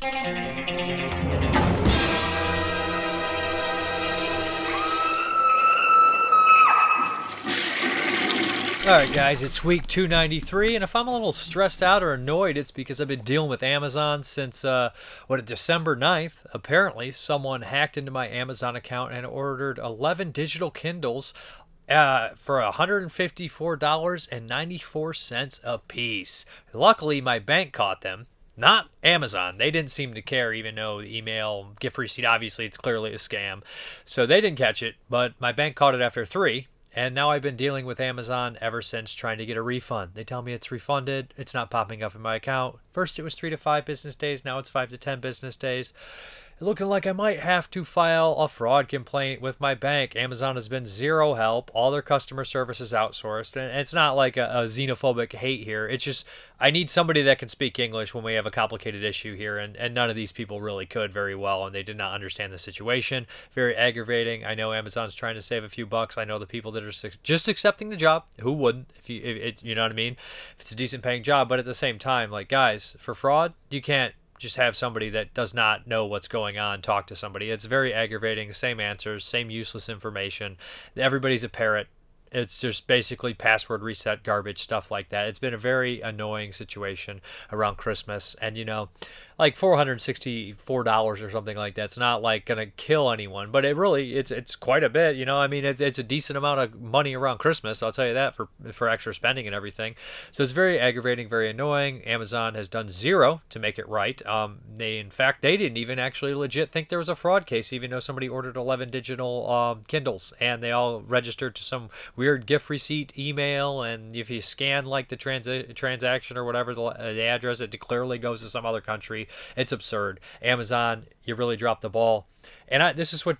Alright guys, it's week 293, and if I'm a little stressed out or annoyed, it's because I've been dealing with Amazon since, December 9th. Apparently, someone hacked into my Amazon account and ordered 11 digital Kindles for $154.94 a piece. Luckily, my bank caught them. Not Amazon. They didn't seem to care, even though the email gift receipt, obviously, it's clearly a scam. So they didn't catch it, but my bank caught it after 3. And now I've been dealing with Amazon ever since trying to get a refund. They tell me it's refunded. It's not popping up in my account. First it was 3 to 5 business days. Now it's 5 to 10 business days. Looking like I might have to file a fraud complaint with my bank. Amazon has been zero help. All their customer service is outsourced. And it's not like a xenophobic hate here. It's just I need somebody that can speak English when we have a complicated issue here. And none of these people really could very well. And they did not understand the situation. Very aggravating. I know Amazon's trying to save a few bucks. I know the people that are just accepting the job. Who wouldn't? You know what I mean? If it's a decent paying job. But at the same time, like, guys, for fraud, you can't just have somebody that does not know what's going on talk to somebody. It's very aggravating. Same answers, same useless information. Everybody's a parrot. It's just basically password reset garbage, stuff like that. It's been a very annoying situation around Christmas. And, like $464 or something like that. It's not like going to kill anyone, but it's quite a bit, I mean, it's a decent amount of money around Christmas. I'll tell you that for extra spending and everything. So it's very aggravating, very annoying. Amazon has done zero to make it right. In fact, they didn't even actually legit think there was a fraud case, even though somebody ordered 11 digital Kindles and they all registered to some weird gift receipt email. And if you scan like the transaction or whatever, the address, it clearly goes to some other country. It's absurd. Amazon, you really dropped the ball. And this is what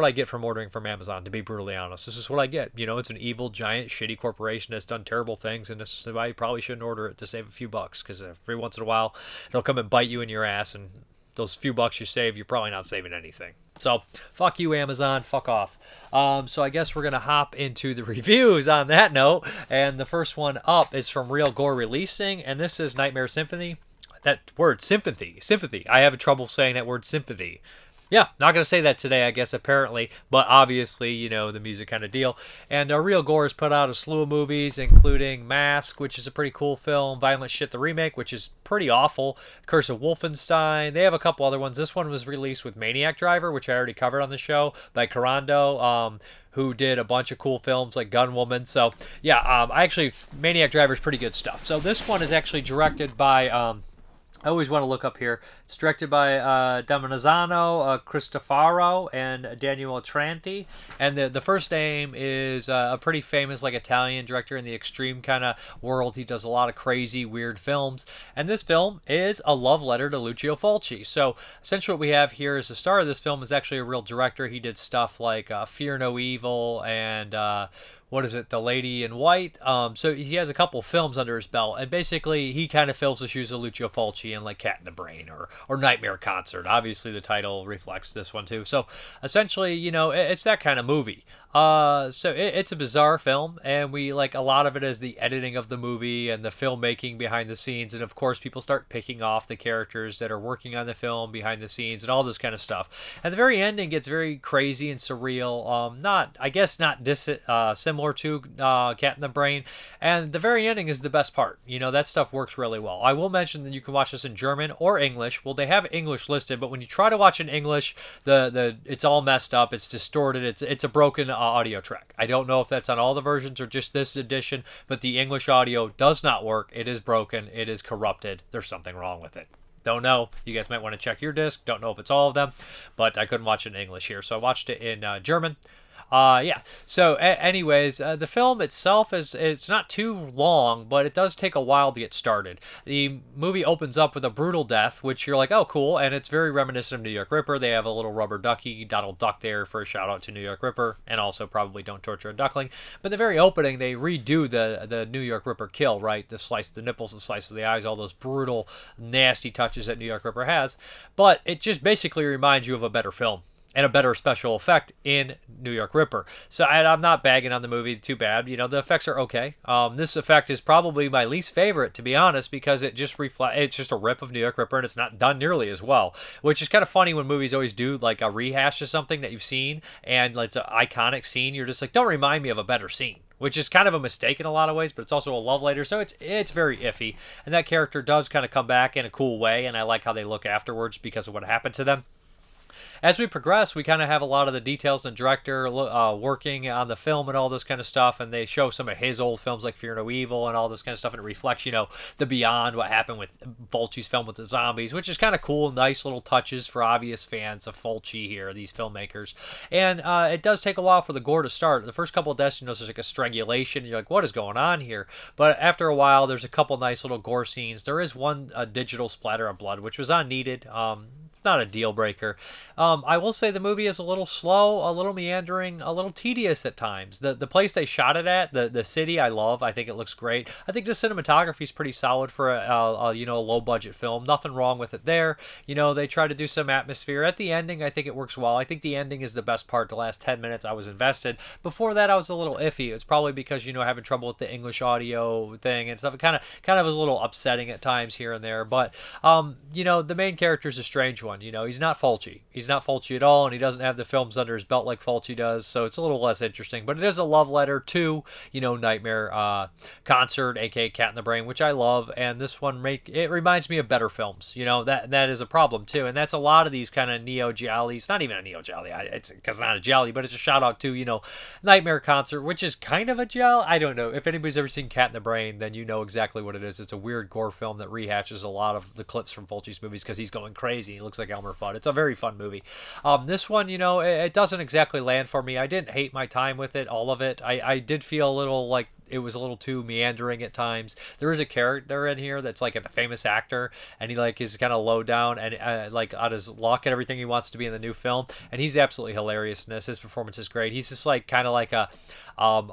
I get from ordering from Amazon, to be brutally honest. This is what I get. It's an evil, giant, shitty corporation that's done terrible things, and this is why you probably shouldn't order it, to save a few bucks, because every once in a while, it'll come and bite you in your ass, and those few bucks you save, you're probably not saving anything. So, fuck you, Amazon. Fuck off. So I guess we're going to hop into the reviews on that note. And the first one up is from Real Gore Releasing, and this is Nightmare Symphony. That word, sympathy. I have trouble saying that word, sympathy. Yeah, not going to say that today, I guess, apparently. But obviously, the music kind of deal. And Real Gore has put out a slew of movies, including Mask, which is a pretty cool film. Violent Shit, the remake, which is pretty awful. Curse of Wolfenstein. They have a couple other ones. This one was released with Maniac Driver, which I already covered on the show, by Carando, who did a bunch of cool films like Gun Woman. So, yeah, Maniac Driver is pretty good stuff. So this one is actually directed by... I always want to look up here. It's directed by Damiano Cristofaro and Daniel Tranti. And the first name is a pretty famous Italian director in the extreme kind of world. He does a lot of crazy, weird films. And this film is a love letter to Lucio Fulci. So essentially what we have here is the star of this film is actually a real director. He did stuff like Fear No Evil and... The Lady in White. So he has a couple films under his belt, and basically he kind of fills the shoes of Lucio Fulci in like Cat in the Brain or Nightmare Concert. Obviously the title reflects this one too. So essentially, it's that kind of movie. So it's a bizarre film, and we like a lot of it is the editing of the movie and the filmmaking behind the scenes, and of course people start picking off the characters that are working on the film behind the scenes and all this kind of stuff. At the very end, it gets very crazy and surreal. Not similar to Cat in the Brain, and the very ending is the best part. That stuff works really well. I will mention that you can watch this in German or English. Well, they have English listed, but when you try to watch in English, it's all messed up. It's distorted. It's a broken audio track. I don't know if that's on all the versions or just this edition, but the English audio does not work. It is broken. It is corrupted. There's something wrong with it. Don't know. You guys might want to check your disc. Don't know if it's all of them, but I couldn't watch it in English here, so I watched it in German. So anyways, the film itself it's not too long, but it does take a while to get started. The movie opens up with a brutal death, which you're like, oh, cool, and it's very reminiscent of New York Ripper. They have a little rubber ducky, Donald Duck there for a shout out to New York Ripper, and also probably Don't Torture a Duckling. But in the very opening, they redo the New York Ripper kill, right? The slice of the nipples, the slice of the eyes, all those brutal, nasty touches that New York Ripper has. But it just basically reminds you of a better film. and a better special effect in New York Ripper. So I'm not bagging on the movie too bad. The effects are okay. This effect is probably my least favorite, to be honest, because it's just a rip of New York Ripper, and it's not done nearly as well. Which is kind of funny when movies always do like a rehash of something that you've seen, and it's an iconic scene. You're just like, don't remind me of a better scene, which is kind of a mistake in a lot of ways, but it's also a love letter, so it's very iffy. And that character does kind of come back in a cool way, and I like how they look afterwards because of what happened to them. As we progress, we kind of have a lot of the details and director working on the film and all this kind of stuff, and they show some of his old films like Fear No Evil and all this kind of stuff, and it reflects, the beyond what happened with Fulci's film with the zombies, which is kind of cool, nice little touches for obvious fans of Fulci here, these filmmakers. And it does take a while for the gore to start. The first couple of deaths, there's like a strangulation, and you're like, what is going on here? But after a while, there's a couple nice little gore scenes. There is one digital splatter of blood, which was unneeded. It's not a deal breaker. I will say the movie is a little slow, a little meandering, a little tedious at times. The place they shot it at, the city, I love. I think it looks great. I think the cinematography is pretty solid for a low budget film. Nothing wrong with it there. They try to do some atmosphere. At the ending, I think it works well. I think the ending is the best part. The last 10 minutes, I was invested. Before that, I was a little iffy. It's probably because having trouble with the English audio thing and stuff. It kind of was a little upsetting at times here and there. But the main character is a strange one. He's not Fulci. He's not Fulci at all, and he doesn't have the films under his belt like Fulci does, so it's a little less interesting. But it is a love letter to, Nightmare Concert, aka Cat in the Brain, which I love. And this one it reminds me of better films. That is a problem too, and that's a lot of these kind of neo giallis. Not even a neo gialli. It's because not a gialli, but it's a shout out to Nightmare Concert, which is kind of a gialli. I don't know if anybody's ever seen Cat in the Brain, then you know exactly what it is. It's a weird gore film that rehashes a lot of the clips from Fulci's movies because he's going crazy. He looks like Elmer Fudd. It's a very fun movie. This one, it doesn't exactly land for me. I didn't hate my time with it, all of it. I did feel a little like it was a little too meandering at times. There is a character in here that's like a famous actor, and he like is kind of low down and like on his luck and everything he wants to be in the new film, and he's absolutely hilarious in this. His performance is great. He's just like kind of like a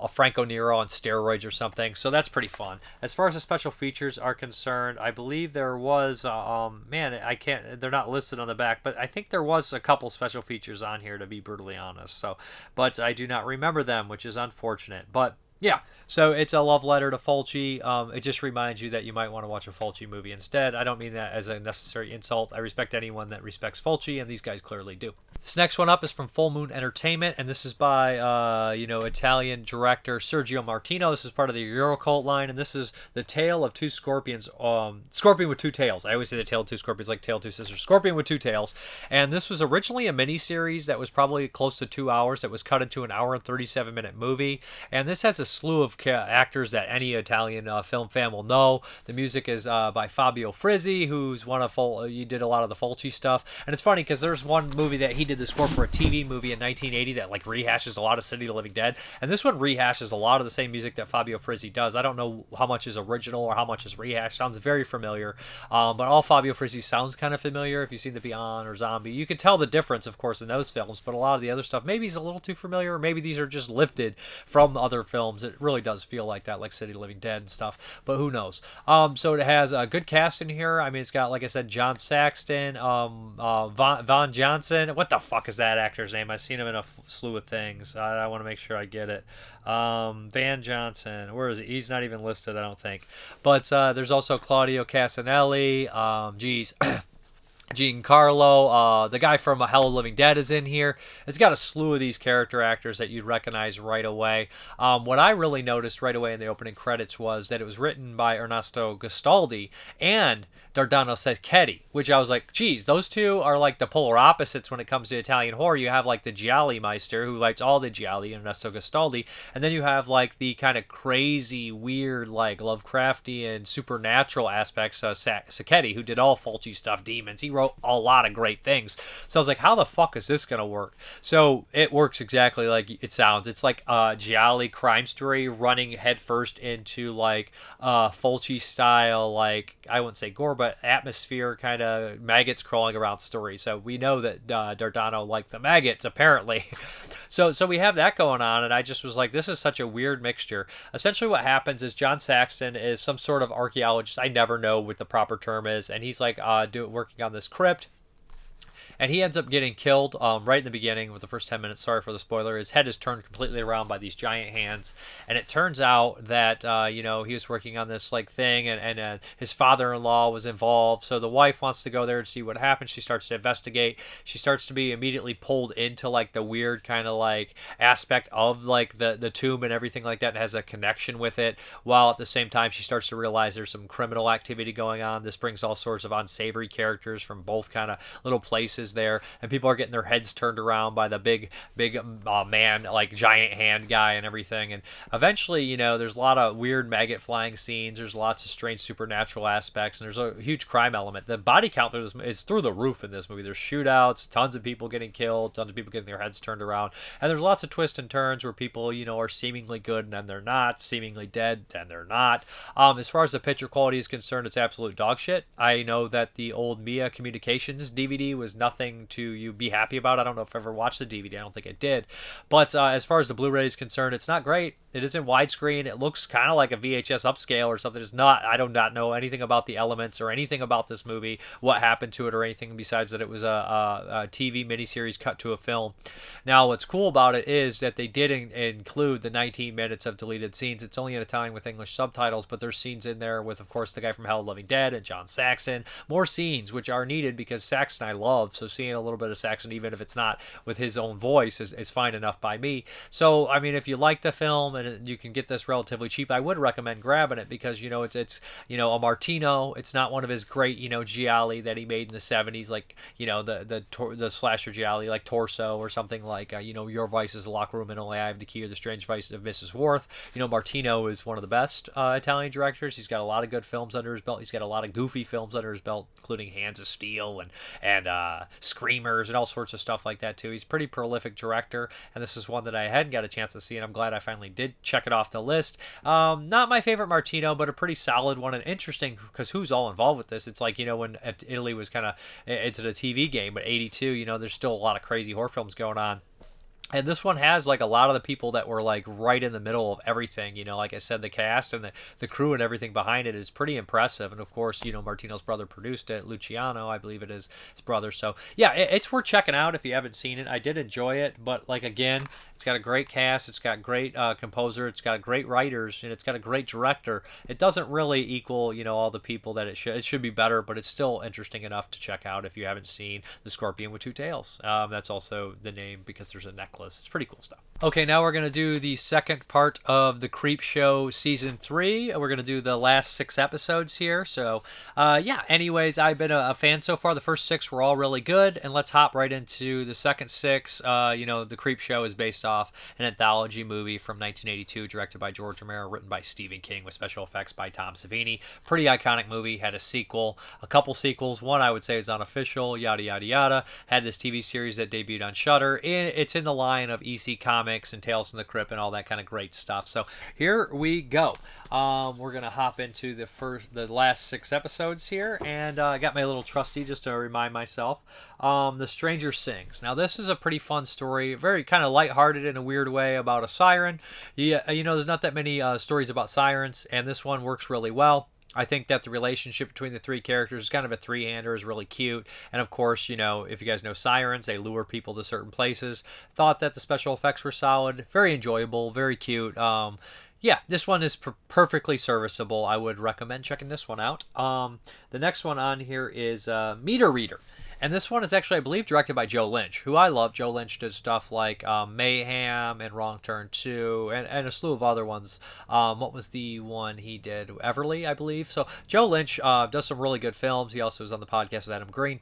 Franco Nero on steroids or something, so that's pretty fun. As far as the special features are concerned, I believe there was I can't, they're not listed on the back, but I think there was a couple special features on here, to be brutally honest. So, but I do not remember them, which is unfortunate. But yeah, so it's a love letter to Fulci. It just reminds you that you might want to watch a Fulci movie instead. I don't mean that as a necessary insult. I respect anyone that respects Fulci, and these guys clearly do. This next one up is from Full Moon Entertainment, and this is by, Italian director Sergio Martino. This is part of the Eurocult line, and this is The Tale of Two Scorpions. Scorpion with Two Tails. I always say The Tale of Two Scorpions, like Tale of Two Sisters. Scorpion with Two Tails. And this was originally a miniseries that was probably close to 2 hours that was cut into an hour and 37-minute movie. And this has a slew of actors that any Italian film fan will know. The music is by Fabio Frizzi, who's he did a lot of the Fulci stuff. And it's funny because there's one movie that he did the score for a TV movie in 1980 that like rehashes a lot of City of the Living Dead, and this one rehashes a lot of the same music that Fabio Frizzi does. I don't know how much is original or how much is rehashed. Sounds very familiar, but all Fabio Frizzi sounds kind of familiar. If you've seen The Beyond or Zombie, you can tell the difference, of course, in those films, but a lot of the other stuff maybe is a little too familiar, or maybe these are just lifted from other films. It really does feel like that, like City of the Living Dead and stuff, but who knows. So it has a good cast in here. I mean, it's got, like I said, John Saxton, Von Johnson. What the fuck is that actor's name? I've seen him in a slew of things. I want to make sure I get it. Van Johnson. Where is he? He's not even listed, I don't think. But there's also Claudio Casanelli. Giancarlo, the guy from Hell of the Living Dead is in here. It's got a slew of these character actors that you'd recognize right away. What I really noticed right away in the opening credits was that it was written by Ernesto Gastaldi and Dardano Sacchetti, which I was like, geez, those two are like the polar opposites when it comes to Italian horror. You have like the Gialli Meister, who writes all the Gialli, Ernesto Gastaldi, and then you have like the kind of crazy, weird, like Lovecraftian, supernatural aspects of Sacchetti, who did all Fulci stuff, demons. He wrote a lot of great things. So I was like, how the fuck is this going to work? So it works exactly like it sounds. It's like a Gialli crime story running headfirst into like Fulci style, like, I wouldn't say gore, but atmosphere, kind of maggots crawling around story. So we know that Dardano liked the maggots, apparently. So we have that going on, and I just was like, this is such a weird mixture. Essentially what happens is John Saxton is some sort of archaeologist. I never know what the proper term is, and he's like working on this crypt. and he ends up getting killed right in the beginning with the first 10 minutes. Sorry for the spoiler. His head is turned completely around by these giant hands, and it turns out that he was working on this like thing, and his father-in-law was involved. So the wife wants to go there and see what happens. She starts to investigate. She starts to be immediately pulled into like the weird kind of like aspect of like the tomb and everything like that, and has a connection with it, while at the same time she starts to realize there's some criminal activity going on. This brings all sorts of unsavory characters from both kind of little places there, and people are getting their heads turned around by the big man, like giant hand guy and everything. And eventually, there's a lot of weird maggot flying scenes. There's lots of strange supernatural aspects, and there's a huge crime element. The body count is through the roof in this movie. There's shootouts, tons of people getting killed, tons of people getting their heads turned around, and there's lots of twists and turns where people, are seemingly good and then they're not, seemingly dead and they're not. As far as the picture quality is concerned, it's absolute dog shit. I know that the old Mia Communications DVD was nothing to you be happy about. I don't know if I ever watched the DVD. I don't think I did. But as far as the Blu-ray is concerned, it's not great. It isn't widescreen. It looks kind of like a VHS upscale or something. It's not. I do not know anything about the elements or anything about this movie, what happened to it or anything besides that it was a TV miniseries cut to a film. Now, what's cool about it is that they did include the 19 minutes of deleted scenes. It's only in Italian with English subtitles, but there's scenes in there with, of course, the guy from Hell of the Living Dead and John Saxon. More scenes, which are needed because Saxon I love, so seeing a little bit of Saxon, even if it's not with his own voice, is fine enough by me. So, I mean, if you like the film and you can get this relatively cheap, I would recommend grabbing it because, it's a Martino. It's not one of his great, gialli that he made in the 70s, like, the slasher gialli, like Torso or something like, Your Vice is the Locker Room and Only I Have the Key, or The Strange Vice of Mrs. Worth. Martino is one of the best Italian directors. He's got a lot of good films under his belt. He's got a lot of goofy films under his belt, including Hands of Steel and Screamers and all sorts of stuff like that too. He's a pretty prolific director, and this is one that I hadn't got a chance to see, and I'm glad I finally did check it off the list. Not my favorite Martino, but a pretty solid one, and interesting because who's all involved with this? It's like, when Italy was kind of into the TV game, but 82, there's still a lot of crazy horror films going on. And this one has like a lot of the people that were like right in the middle of everything, like I said, the cast and the crew and everything behind it is pretty impressive. And of course, Martino's brother produced it, Luciano, I believe it is his brother. So yeah, it's worth checking out if you haven't seen it. I did enjoy it, but like again, it's got a great cast, it's got great composer, it's got great writers, and it's got a great director. It doesn't really equal, all the people that it should. It should be better, but it's still interesting enough to check out if you haven't seen The Scorpion with Two Tails. That's also the name because there's a necklace. It's pretty cool stuff. Okay, now we're going to do the second part of the Creepshow Season 3. We're going to do the last 6 episodes here. So, anyways, I've been a fan so far. The first 6 were all really good, and let's hop right into the second 6. The Creepshow is based off an anthology movie from 1982, directed by George Romero, written by Stephen King, with special effects by Tom Savini. Pretty iconic movie, had a sequel, a couple sequels. One I would say is unofficial, yada, yada, yada. Had this TV series that debuted on Shudder. It's in the line of EC Comics and Tales from the Crypt and all that kind of great stuff. So here we go. We're gonna hop into the last 6 episodes here, and I got my little trusty just to remind myself. The Stranger Sings. Now this is a pretty fun story, very kind of lighthearted in a weird way about a siren. Yeah, there's not that many stories about sirens, and this one works really well. I think that the relationship between the 3 characters is kind of a 3-hander, is really cute. And of course, if you guys know sirens, they lure people to certain places. Thought that the special effects were solid, very enjoyable, very cute. This one is perfectly serviceable. I would recommend checking this one out. The next one on here is Meter Reader. And this one is actually, I believe, directed by Joe Lynch, who I love. Joe Lynch did stuff like Mayhem and Wrong Turn 2 and a slew of other ones. What was the one he did? Everly, I believe. So Joe Lynch does some really good films. He also was on the podcast with Adam Green.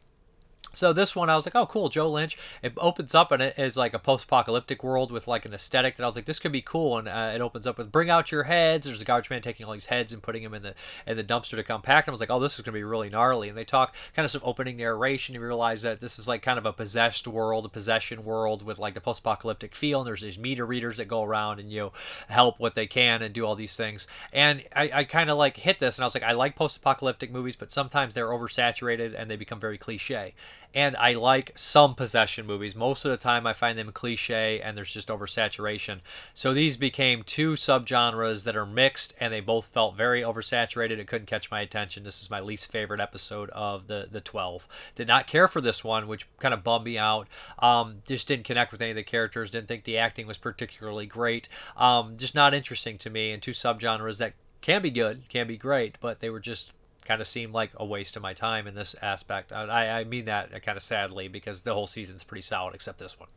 So this one, I was like, oh, cool, Joe Lynch. It opens up, and it is like a post-apocalyptic world with like an aesthetic that I was like, this could be cool. And it opens up with bring out your heads. There's a garbage man taking all these heads and putting them in the dumpster to compact them. I was like, oh, this is going to be really gnarly. And they talk kind of some opening narration. You realize that this is like kind of a possessed world, a possession world with like the post-apocalyptic feel. And there's these meter readers that go around and help what they can and do all these things. And I kind of like hit this, and I was like, I like post-apocalyptic movies, but sometimes they're oversaturated and they become very cliche. and I like some possession movies. Most of the time, I find them cliche and there's just oversaturation. So these became two subgenres that are mixed, and they both felt very oversaturated. It couldn't catch my attention. This is my least favorite episode of the 12. Did not care for this one, which kind of bummed me out. Just didn't connect with any of the characters. Didn't think the acting was particularly great. Just not interesting to me. And two subgenres that can be good, can be great, but they were just kind of seemed like a waste of my time in this aspect. I mean that kind of sadly, because the whole season's pretty solid except this one.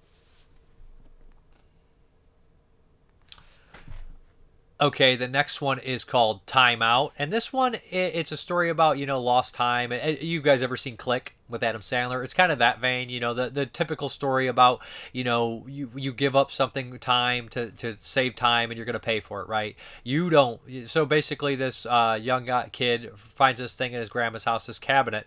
Okay, the next one is called Time Out, and this one it's a story about lost time. You guys ever seen Click with Adam Sandler? It's kind of that vein, the typical story about you give up something time to save time, and you're gonna pay for it, right? You don't. So basically, this young kid finds this thing in his grandma's house, this cabinet,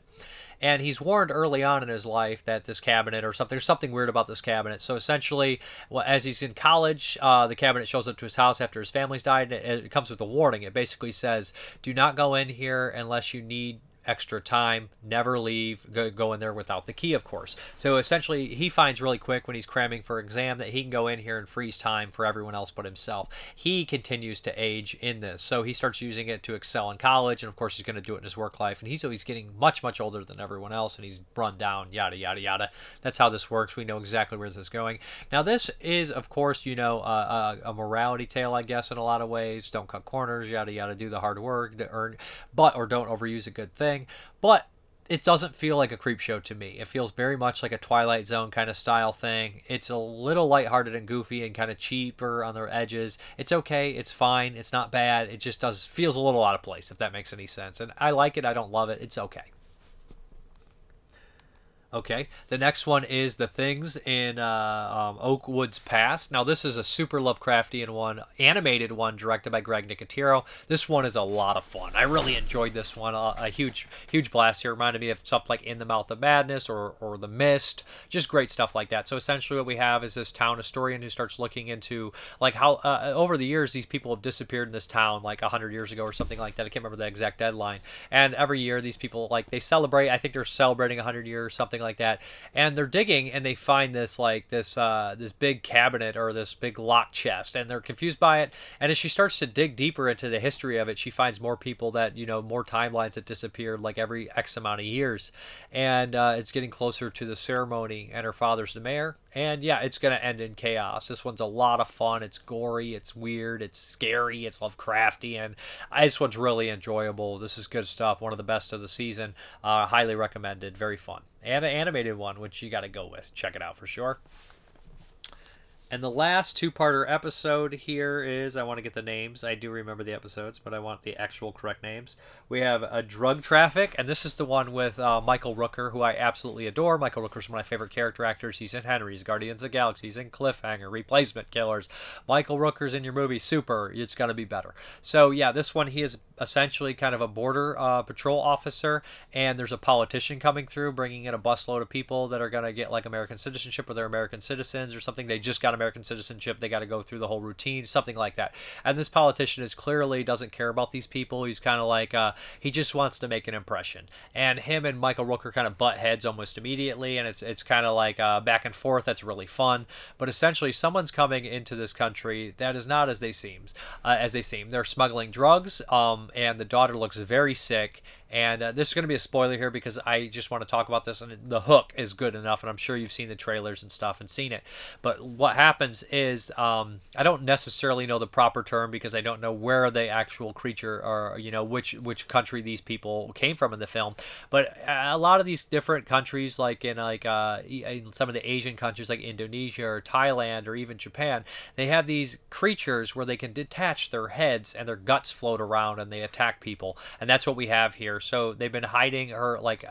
and he's warned early on in his life that this cabinet or something, there's something weird about this cabinet. So essentially, well, as he's in college, the cabinet shows up to his house after his family's died. It comes with a warning. It basically says, do not go in here unless you need extra time, never leave, go in there without the key, of course. So essentially, he finds really quick when he's cramming for exam that he can go in here and freeze time for everyone else but himself. He continues to age in this, so he starts using it to excel in college, and of course he's going to do it in his work life, and he's always getting much, much older than everyone else, and he's run down, yada, yada, yada. That's how this works. We know exactly where this is going. Now, this is, of course, a morality tale, I guess, in a lot of ways. Don't cut corners, yada, yada, do the hard work to earn, or don't overuse a good thing. But it doesn't feel like a Creepshow to me. It feels very much like a Twilight Zone kind of style thing. It's a little lighthearted and goofy and kind of cheaper on the edges. It's okay. It's fine. It's not bad. It just feels a little out of place, if that makes any sense. And I like it. I don't love it. It's okay. Okay, the next one is The Things in Oakwood's Past. Now, this is a super Lovecraftian one, animated one, directed by Greg Nicotero. This one is a lot of fun. I really enjoyed this one. A huge, huge blast here. Reminded me of stuff like In the Mouth of Madness or The Mist. Just great stuff like that. So essentially what we have is this town historian who starts looking into like how over the years these people have disappeared in this town like 100 years ago or something like that. I can't remember the exact deadline. And every year these people, like, they celebrate. I think they're celebrating 100 years or something like that, and they're digging and they find this big cabinet or this big lock chest, and they're confused by it. And as she starts to dig deeper into the history of it, she finds more people that more timelines that disappeared like every X amount of years, and it's getting closer to the ceremony, and her father's the mayor. And yeah, it's going to end in chaos. This one's a lot of fun. It's gory, it's weird, it's scary, it's Lovecraftian. This one's really enjoyable. This is good stuff. One of the best of the season. Highly recommended. Very fun. And an animated one, which you got to go with. Check it out for sure. And the last two-parter episode here is, I want to get the names. I do remember the episodes, but I want the actual correct names. We have a Drug Traffic, and this is the one with Michael Rooker, who I absolutely adore. Michael Rooker's one of my favorite character actors. He's in Henry's, Guardians of the Galaxy, he's in Cliffhanger, Replacement Killers. Michael Rooker's in your movie, super. It's going to be better. So yeah, this one, he is essentially kind of a border patrol officer, and there's a politician coming through, bringing in a busload of people that are going to get like American citizenship, or they're American citizens or something. They just got American citizenship. They got to go through the whole routine, something like that. And this politician is clearly doesn't care about these people. He's kind of like he just wants to make an impression. And him and Michael Rooker kind of butt heads almost immediately, and it's kind of like back and forth. That's really fun. But essentially, someone's coming into this country that is not as they seem. They're smuggling drugs, and the daughter looks very sick. And this is going to be a spoiler here because I just want to talk about this, and the hook is good enough, and I'm sure you've seen the trailers and stuff and seen it. But what happens is, I don't necessarily know the proper term because I don't know where the actual creature or which country these people came from in the film. But a lot of these different countries, like in some of the Asian countries like Indonesia or Thailand or even Japan, they have these creatures where they can detach their heads and their guts float around and they attack people, and that's what we have here. So they've been hiding her, like,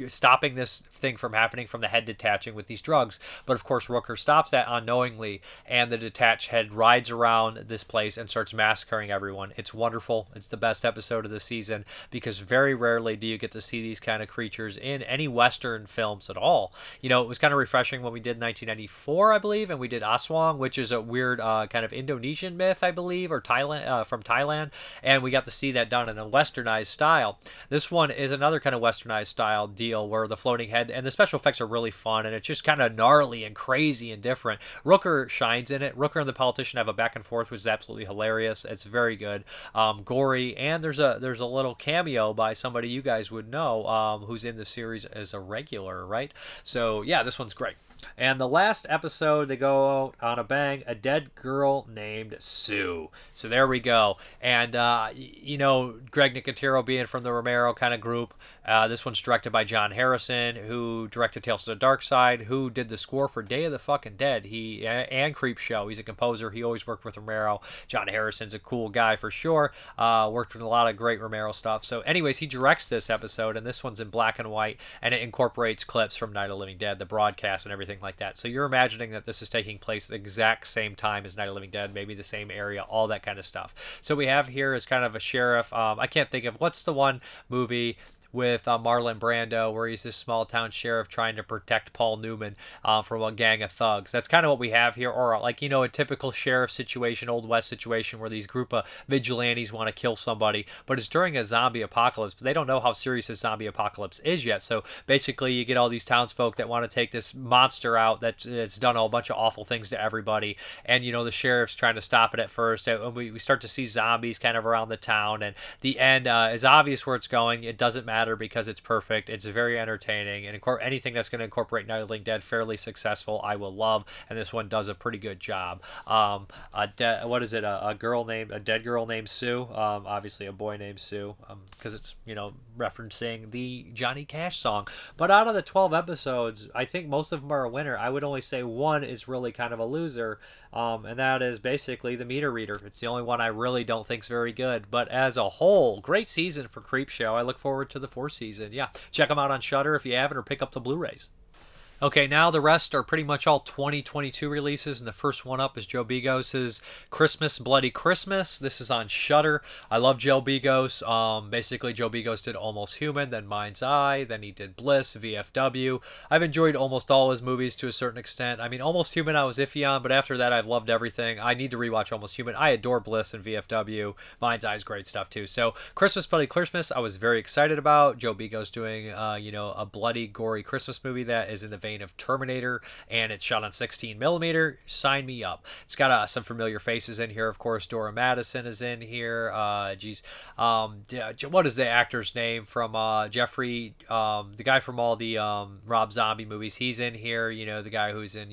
stopping this thing from happening, from the head detaching with these drugs. But of course, Rooker stops that unknowingly, and the detached head rides around this place and starts massacring everyone. It's wonderful. It's the best episode of the season because very rarely do you get to see these kind of creatures in any Western films at all. It was kind of refreshing when we did 1994, I believe, and we did Aswang, which is a weird kind of Indonesian myth, I believe, or from Thailand, and we got to see that done in a Westernized style. out. This one is another kind of westernized style deal where the floating head and the special effects are really fun, and it's just kind of gnarly and crazy and different. Rooker shines in it. Rooker and the politician have a back and forth, which is absolutely hilarious. It's very good, gory, and there's a little cameo by somebody you guys would know, who's in the series as a regular, right? So yeah, this one's great. And the last episode, they go out on a bang, a dead girl named Sue. So there we go. And, Greg Nicotero being from the Romero kind of group. This one's directed by John Harrison, who directed Tales of the Dark Side, who did the score for Day of the Fucking Dead. And Creepshow. He's a composer. He always worked with Romero. John Harrison's a cool guy for sure. Worked with a lot of great Romero stuff. So anyways, he directs this episode, and this one's in black and white, and it incorporates clips from Night of the Living Dead, the broadcast and everything like that. So you're imagining that this is taking place at the exact same time as Night of the Living Dead, maybe the same area, all that kind of stuff. So we have here is kind of a sheriff. I can't think of what's the one movie with Marlon Brando, where he's this small town sheriff trying to protect Paul Newman from a gang of thugs. That's kind of what we have here, or a typical sheriff situation, Old West situation, where these group of vigilantes want to kill somebody, but it's during a zombie apocalypse. But they don't know how serious this zombie apocalypse is yet. So basically, you get all these townsfolk that want to take this monster out that's done a bunch of awful things to everybody, and the sheriff's trying to stop it at first. And we start to see zombies kind of around the town, and the end is obvious where it's going. It doesn't matter because it's perfect. It's very entertaining, and anything that's going to incorporate Night of the Living Dead fairly successful, I will love. And this one does a pretty good job. What is it? A dead girl named Sue. Obviously a boy named Sue, because it's referencing the Johnny Cash song. But out of the 12 episodes, I think most of them are a winner. I would only say one is really kind of a loser, and that is basically the Meter Reader. It's the only one I really don't think is very good. But as a whole, great season for Creepshow. I look forward to the fourth season. Yeah, check them out on Shudder if you haven't, or pick up the Blu-rays. Okay, now the rest are pretty much all 2022 releases, and the first one up is Joe Begos' Christmas Bloody Christmas. This is on Shudder. I love Joe Begos. Basically, Joe Begos did Almost Human, then Mind's Eye, then he did Bliss, VFW. I've enjoyed almost all his movies to a certain extent. I mean, Almost Human I was iffy on, but after that I've loved everything. I need to rewatch Almost Human. I adore Bliss and VFW. Mind's Eye is great stuff too. So Christmas Bloody Christmas I was very excited about. Joe Begos doing a bloody, gory Christmas movie that is in the vein of Terminator, and it's shot on 16 millimeter. Sign me up. It's got some familiar faces in here. Of course, Dora Madison is in here. What is the actor's name from Jeffrey? The guy from all the Rob Zombie movies. He's in here. The guy who's in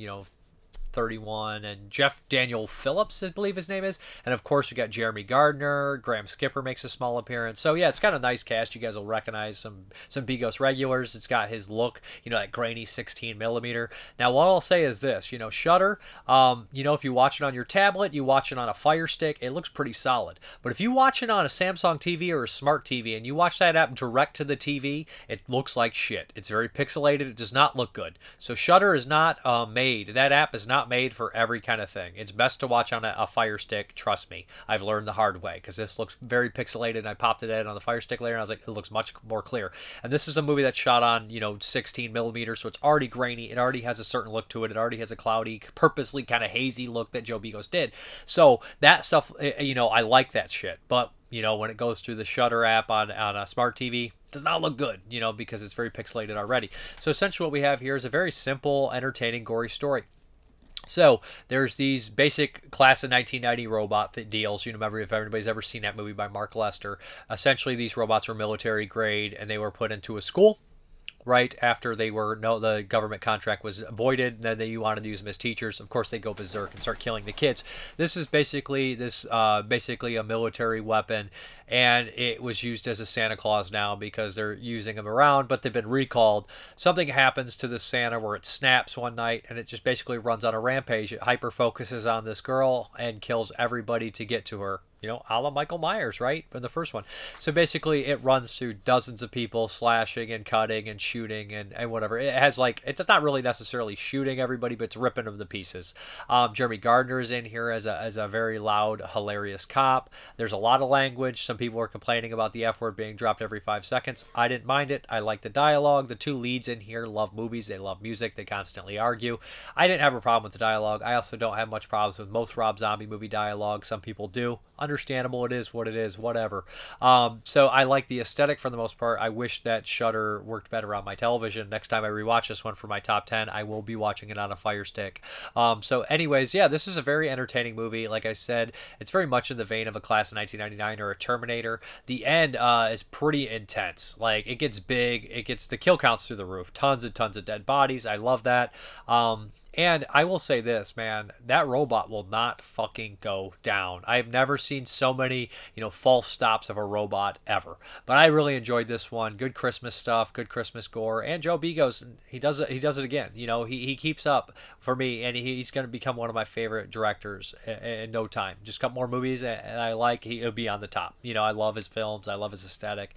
31, and Jeff Daniel Phillips, I believe his name is. And of course, we got Jeremy Gardner. Graham Skipper makes a small appearance. So yeah, it's got a nice cast. You guys will recognize some Begos regulars. It's got his look, that grainy 16 millimeter. Now, what I'll say is this, Shudder, if you watch it on your tablet, you watch it on a Fire Stick, it looks pretty solid. But if you watch it on a Samsung TV or a smart TV, and you watch that app direct to the TV, it looks like shit. It's very pixelated. It does not look good. So Shudder is not made. That app is not made for every kind of thing. It's best to watch on a Fire Stick. Trust me, I've learned the hard way, because this looks very pixelated, and I popped it in on the Fire Stick later, and I was like, it looks much more clear. And this is a movie that's shot on 16 millimeters, so it's already grainy. It already has a certain look to it. It already has a cloudy, purposely kind of hazy look that Joe Begos did. So that stuff, I like that shit. But when it goes through the Shudder app on a smart TV, does not look good, because it's very pixelated already. So essentially what we have here is a very simple, entertaining, gory story. So there's these basic class of 1990 robot deals. Remember, if everybody's ever seen that movie by Mark Lester, essentially these robots were military grade, and they were put into a school right after the government contract was voided, and then you wanted to use them as teachers. Of course, they go berserk and start killing the kids. This is basically a military weapon, and it was used as a Santa Claus now because they're using them around, but they've been recalled. Something happens to the Santa where it snaps one night, and it just basically runs on a rampage. It hyper focuses on this girl and kills everybody to get to her. A la Michael Myers, right? In the first one. So basically, it runs through dozens of people, slashing and cutting and shooting and whatever. It has it's not really necessarily shooting everybody, but it's ripping them to pieces. Jeremy Gardner is in here as a very loud, hilarious cop. There's a lot of language. Some people are complaining about the F word being dropped every 5 seconds. I didn't mind it. I like the dialogue. The two leads in here love movies. They love music. They constantly argue. I didn't have a problem with the dialogue. I also don't have much problems with most Rob Zombie movie dialogue. Some people do. understandable. It is what it is. Whatever. So I like the aesthetic for the most part. I wish that Shutter worked better on my television. Next time I rewatch this one for my top 10, I will be watching it on a Fire Stick. So anyways, yeah, this is a very entertaining movie. Like I said, it's very much in the vein of a Class of 1999 or a Terminator. The end is pretty intense. Like, it gets big. It gets the kill counts through the roof. Tons and tons of dead bodies. I love that. And I will say this, man, that robot will not fucking go down. I've never seen so many, false stops of a robot ever. But I really enjoyed this one. Good Christmas stuff, good Christmas gore, and Joe Begos, he does it again. He keeps up for me, and he's going to become one of my favorite directors in no time. Just a couple more movies, and I like he'll be on the top. I love his films, I love his aesthetic.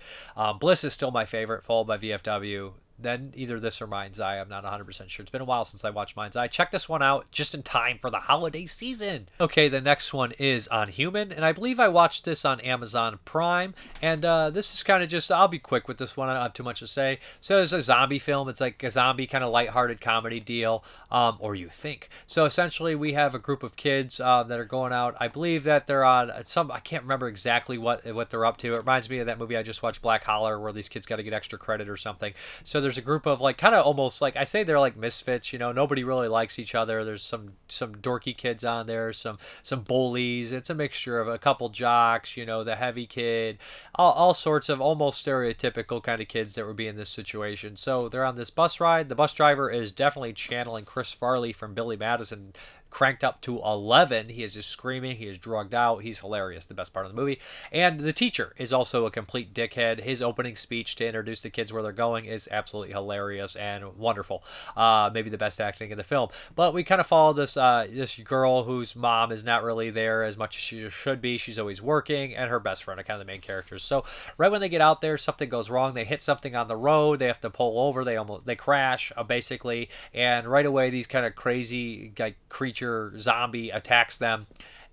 Bliss is still my favorite, followed by VFW. Then either this or Mind's Eye. I'm not 100% sure. It's been a while since I watched Mind's Eye. Check this one out just in time for the holiday season. Okay, the next one is Unhuman, and I believe I watched this on Amazon Prime. And this is kind of just, I'll be quick with this one. I don't have too much to say. So it's a zombie film. It's like a zombie kind of lighthearted comedy deal, or you think. So essentially, we have a group of kids that are going out. I believe that they're on I can't remember exactly what they're up to. It reminds me of that movie I just watched, Black Collar, where these kids got to get extra credit or something. So there's a group of like kind of almost like I say they're like misfits, nobody really likes each other. There's some dorky kids on there, some bullies. It's a mixture of a couple jocks, the heavy kid, all sorts of almost stereotypical kind of kids that would be in this situation. So they're on this bus ride. The bus driver is definitely channeling Chris Farley from Billy Madison, cranked up to 11. He is just screaming. He is drugged out. He's hilarious. The best part of the movie. And the teacher is also a complete dickhead. His opening speech to introduce the kids where they're going is absolutely hilarious and wonderful. Maybe the best acting in the film. But we kind of follow this girl whose mom is not really there as much as she should be. She's always working, and her best friend are kind of the main characters. So right when they get out there, something goes wrong. They hit something on the road. They have to pull over. They crash basically, and right away these kind of crazy creatures zombie attacks them,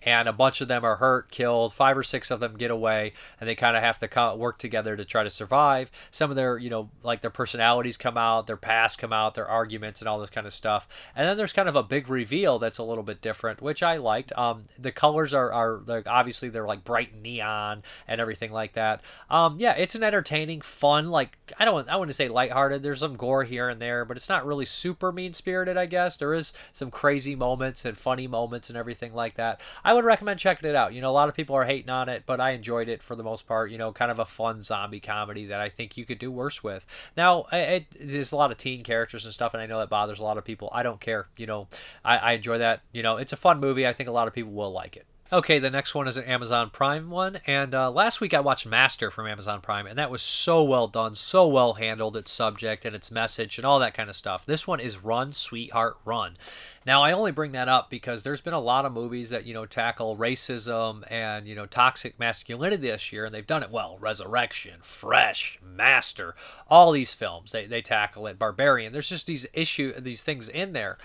and a bunch of them are hurt, killed. 5 or 6 of them get away, and they kind of have to work together to try to survive. Some of their, like their personalities come out, their past come out, their arguments and all this kind of stuff. And then there's kind of a big reveal that's a little bit different, which I liked. The colors are like, obviously they're like bright neon and everything like that. Yeah, it's an entertaining, fun, like I wouldn't say lighthearted. There's some gore here and there, but it's not really super mean-spirited, I guess. There is some crazy moments and funny moments and everything like that. I would recommend checking it out. A lot of people are hating on it, but I enjoyed it for the most part. Kind of a fun zombie comedy that I think you could do worse with. Now, there's a lot of teen characters and stuff, and I know that bothers a lot of people. I don't care. I enjoy that. It's a fun movie. I think a lot of people will like it. Okay, the next one is an Amazon Prime one, and last week I watched Master from Amazon Prime, and that was so well done, so well handled, its subject and its message and all that kind of stuff. This one is Run, Sweetheart, Run. Now, I only bring that up because there's been a lot of movies that, tackle racism and, toxic masculinity this year, and they've done it well. Resurrection, Fresh, Master, all these films, they tackle it. Barbarian, there's just these things in there,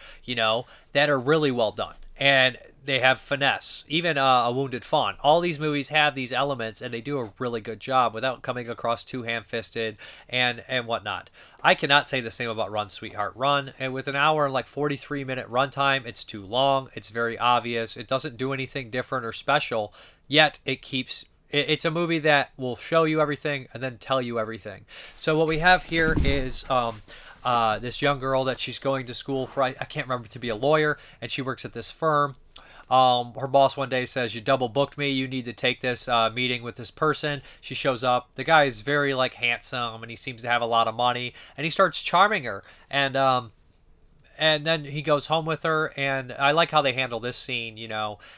that are really well done. And they have finesse, even A Wounded Fawn. All these movies have these elements, and they do a really good job without coming across too ham-fisted and whatnot. I cannot say the same about Run, Sweetheart, Run. And with an hour and like 43-minute runtime, it's too long. It's very obvious. It doesn't do anything different or special, yet it's a movie that will show you everything and then tell you everything. So what we have here is this young girl that she's going to school for, I can't remember, to be a lawyer, and she works at this firm. Her boss one day says, "You double booked me. You need to take this meeting with this person." She shows up. The guy is very handsome, and he seems to have a lot of money, and he starts charming her. And then he goes home with her, and I like how they handle this scene.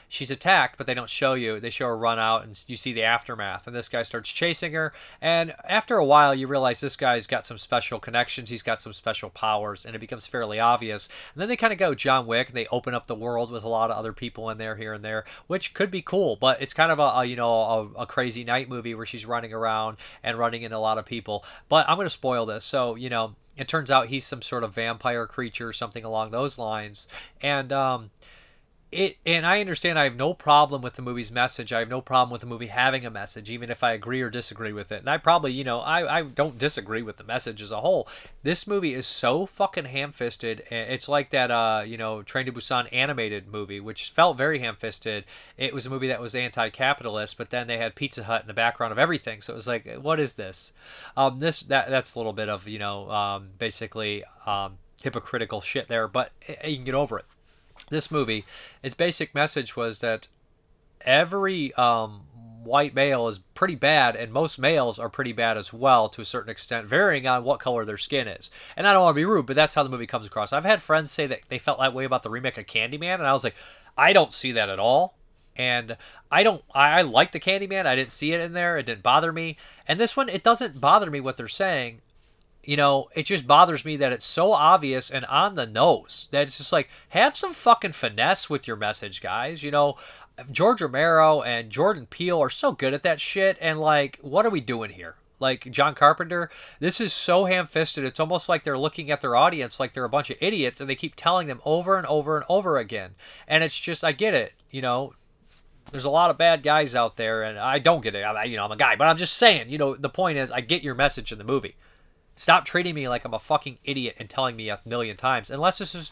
She's attacked, but they don't show you. They show her run out, and you see the aftermath. And this guy starts chasing her, and after a while, you realize this guy's got some special connections. He's got some special powers, and it becomes fairly obvious. And then they kind of go John Wick, and they open up the world with a lot of other people in there, here and there, which could be cool. But it's kind of a crazy night movie where she's running around and running into a lot of people. But I'm going to spoil this, so it turns out he's some sort of vampire creature or something along those lines. And And I understand I have no problem with the movie's message. I have no problem with the movie having a message, even if I agree or disagree with it. And I probably, I don't disagree with the message as a whole. This movie is so fucking ham-fisted. It's like that, Train to Busan animated movie, which felt very ham-fisted. It was a movie that was anti-capitalist, but then they had Pizza Hut in the background of everything. So it was like, what is this? That's a little bit of, basically hypocritical shit there, but you can get over it. This movie, its basic message was that every white male is pretty bad, and most males are pretty bad as well to a certain extent, varying on what color their skin is. And I don't want to be rude, but that's how the movie comes across. I've had friends say that they felt that way about the remake of Candyman, and I was like, I don't see that at all. And I like the Candyman. I didn't see it in there. It didn't bother me. And this one, it doesn't bother me what they're saying. It just bothers me that it's so obvious and on the nose that it's just like, have some fucking finesse with your message, guys. George Romero and Jordan Peele are so good at that shit. And like, what are we doing here? Like John Carpenter, this is so ham-fisted. It's almost like they're looking at their audience like they're a bunch of idiots, and they keep telling them over and over and over again. And it's just, I get it, there's a lot of bad guys out there, and I don't get it. I'm a guy, but I'm just saying, the point is, I get your message in the movie. Stop treating me like I'm a fucking idiot and telling me a million times. Unless this is,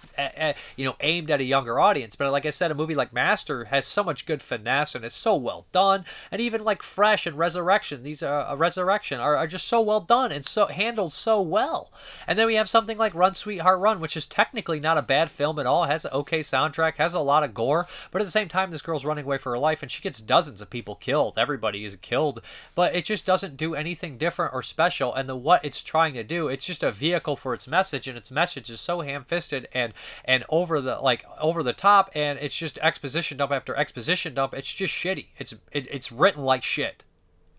aimed at a younger audience. But like I said, a movie like Master has so much good finesse, and it's so well done. And even like Fresh and Resurrection, these Resurrection are just so well done and so handled so well. And then we have something like Run Sweetheart Run, which is technically not a bad film at all. It has an okay soundtrack, has a lot of gore, but at the same time, this girl's running away for her life, and she gets dozens of people killed. Everybody is killed, but it just doesn't do anything different or special. And what it's trying to do, it's just a vehicle for its message, and its message is so ham-fisted and over the top, and it's just exposition dump after exposition dump. It's just shitty. It's written like shit.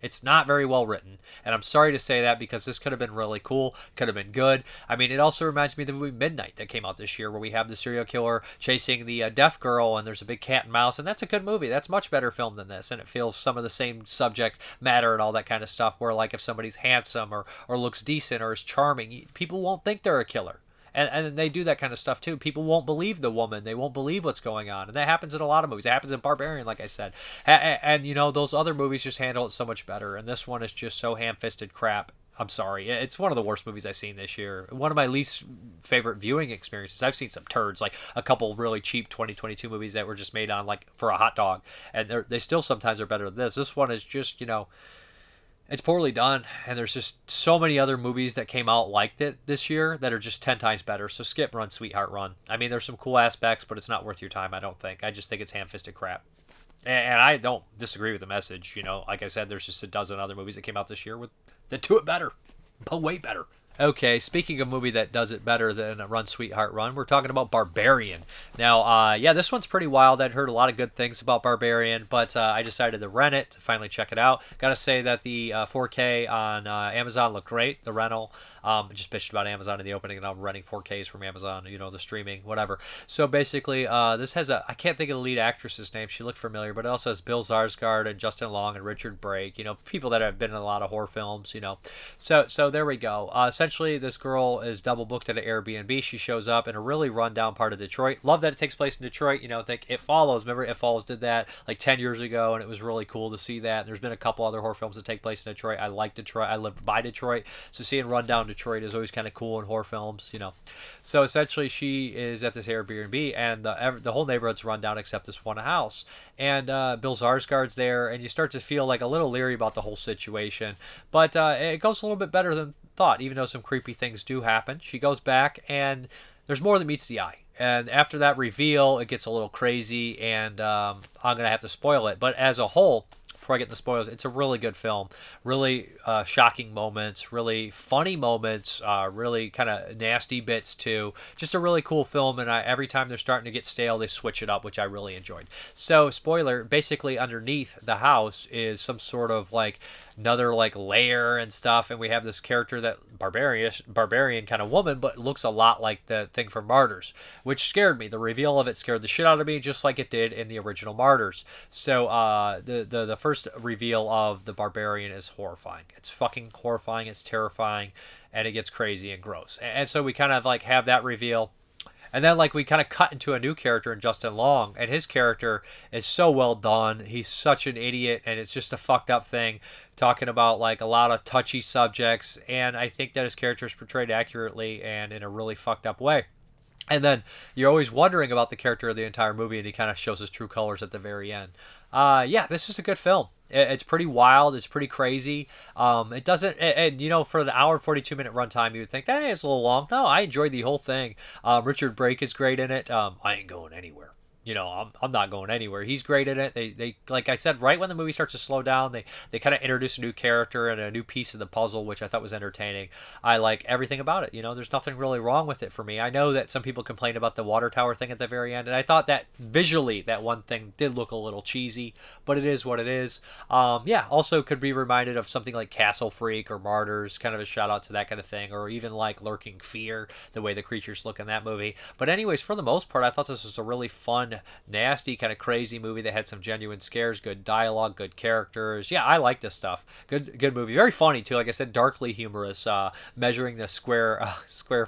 It's not very well written, and I'm sorry to say that, because this could have been really cool, could have been good. I mean, it also reminds me of the movie Midnight that came out this year, where we have the serial killer chasing the deaf girl, and there's a big cat and mouse, and that's a good movie. That's much better film than this, and it feels some of the same subject matter and all that kind of stuff, where like if somebody's handsome or looks decent or is charming, people won't think they're a killer. And they do that kind of stuff too. People won't believe the woman. They won't believe what's going on. And that happens in a lot of movies. It happens in Barbarian, like I said. And those other movies just handle it so much better. And this one is just so ham-fisted crap. I'm sorry. It's one of the worst movies I've seen this year. One of my least favorite viewing experiences. I've seen some turds, like a couple really cheap 2022 movies that were just made on like for a hot dog. And they still sometimes are better than this. This one is just, it's poorly done, and there's just so many other movies that came out like it this year that are just 10 times better. So skip Run Sweetheart Run. I mean, there's some cool aspects, but it's not worth your time, I don't think. I just think it's ham-fisted crap. And I don't disagree with the message. Like I said, there's just a dozen other movies that came out this year that do it better, but way better. Okay, speaking of a movie that does it better than Run Sweetheart Run, we're talking about Barbarian. Now, this one's pretty wild. I'd heard a lot of good things about Barbarian, but I decided to rent it to finally check it out. Gotta say that the 4K on Amazon looked great, the rental. Just bitched about Amazon in the opening, and I'm renting 4Ks from Amazon, the streaming, whatever. So basically, this has I can't think of the lead actress's name. She looked familiar, but it also has Bill Skarsgård and Justin Long and Richard Brake, people that have been in a lot of horror films, So there we go. Essentially, this girl is double booked at an Airbnb. She shows up in a really rundown part of Detroit. Love that it takes place in Detroit. Think It Follows. Remember, It Follows did that like 10 years ago, and it was really cool to see that. And there's been a couple other horror films that take place in Detroit. I like Detroit. I lived by Detroit, so seeing rundown Detroit is always kind of cool in horror films. So essentially, she is at this Airbnb, and the whole neighborhood's run down except this one house. And Bill Skarsgård's there, and you start to feel like a little leery about the whole situation. But it goes a little bit better than thought, even though some creepy things do happen. She goes back, and there's more than meets the eye. And after that reveal, it gets a little crazy, and I'm going to have to spoil it. But as a whole, before I get into spoilers, it's a really good film. Really shocking moments, really funny moments, really kind of nasty bits too. Just a really cool film, and every time they're starting to get stale, they switch it up, which I really enjoyed. So, spoiler, basically underneath the house is some sort of like another like lair and stuff, and we have this character that barbarian kind of woman, but looks a lot like the thing from Martyrs, which scared me. The reveal of it scared the shit out of me, just like it did in the original Martyrs. So the first reveal of the Barbarian is horrifying. It's fucking horrifying. It's terrifying, and it gets crazy and gross. And so we kind of like have that reveal. And then like we kind of cut into a new character in Justin Long, and his character is so well done. He's such an idiot, and it's just a fucked up thing, talking about like a lot of touchy subjects. And I think that his character is portrayed accurately and in a really fucked up way. And then you're always wondering about the character of the entire movie, and he kind of shows his true colors at the very end. Yeah, this is a good film. It's pretty wild. It's pretty crazy. It doesn't, and you know, for the hour and 42-minute runtime, you would think, hey, it's a little long. No, I enjoyed the whole thing. Richard Brake is great in it. I ain't going anywhere. You know, I'm not going anywhere. He's great in it. They like I said, right when the movie starts to slow down, they kind of introduce a new character and a new piece of the puzzle, which I thought was entertaining. I like everything about it. You know, there's nothing really wrong with it for me. I know that some people complain about the water tower thing at the very end, and I thought that visually that one thing did look a little cheesy, but it is what it is. Yeah, also could be reminded of something like Castle Freak or Martyrs, kind of a shout out to that kind of thing, or even like Lurking Fear, the way the creatures look in that movie. But anyways, for the most part, I thought this was a really fun, nasty, kind of crazy movie that had some genuine scares, good dialogue, good characters. Yeah, I like this stuff. Good movie. Very funny too. Like I said, darkly humorous. Measuring the square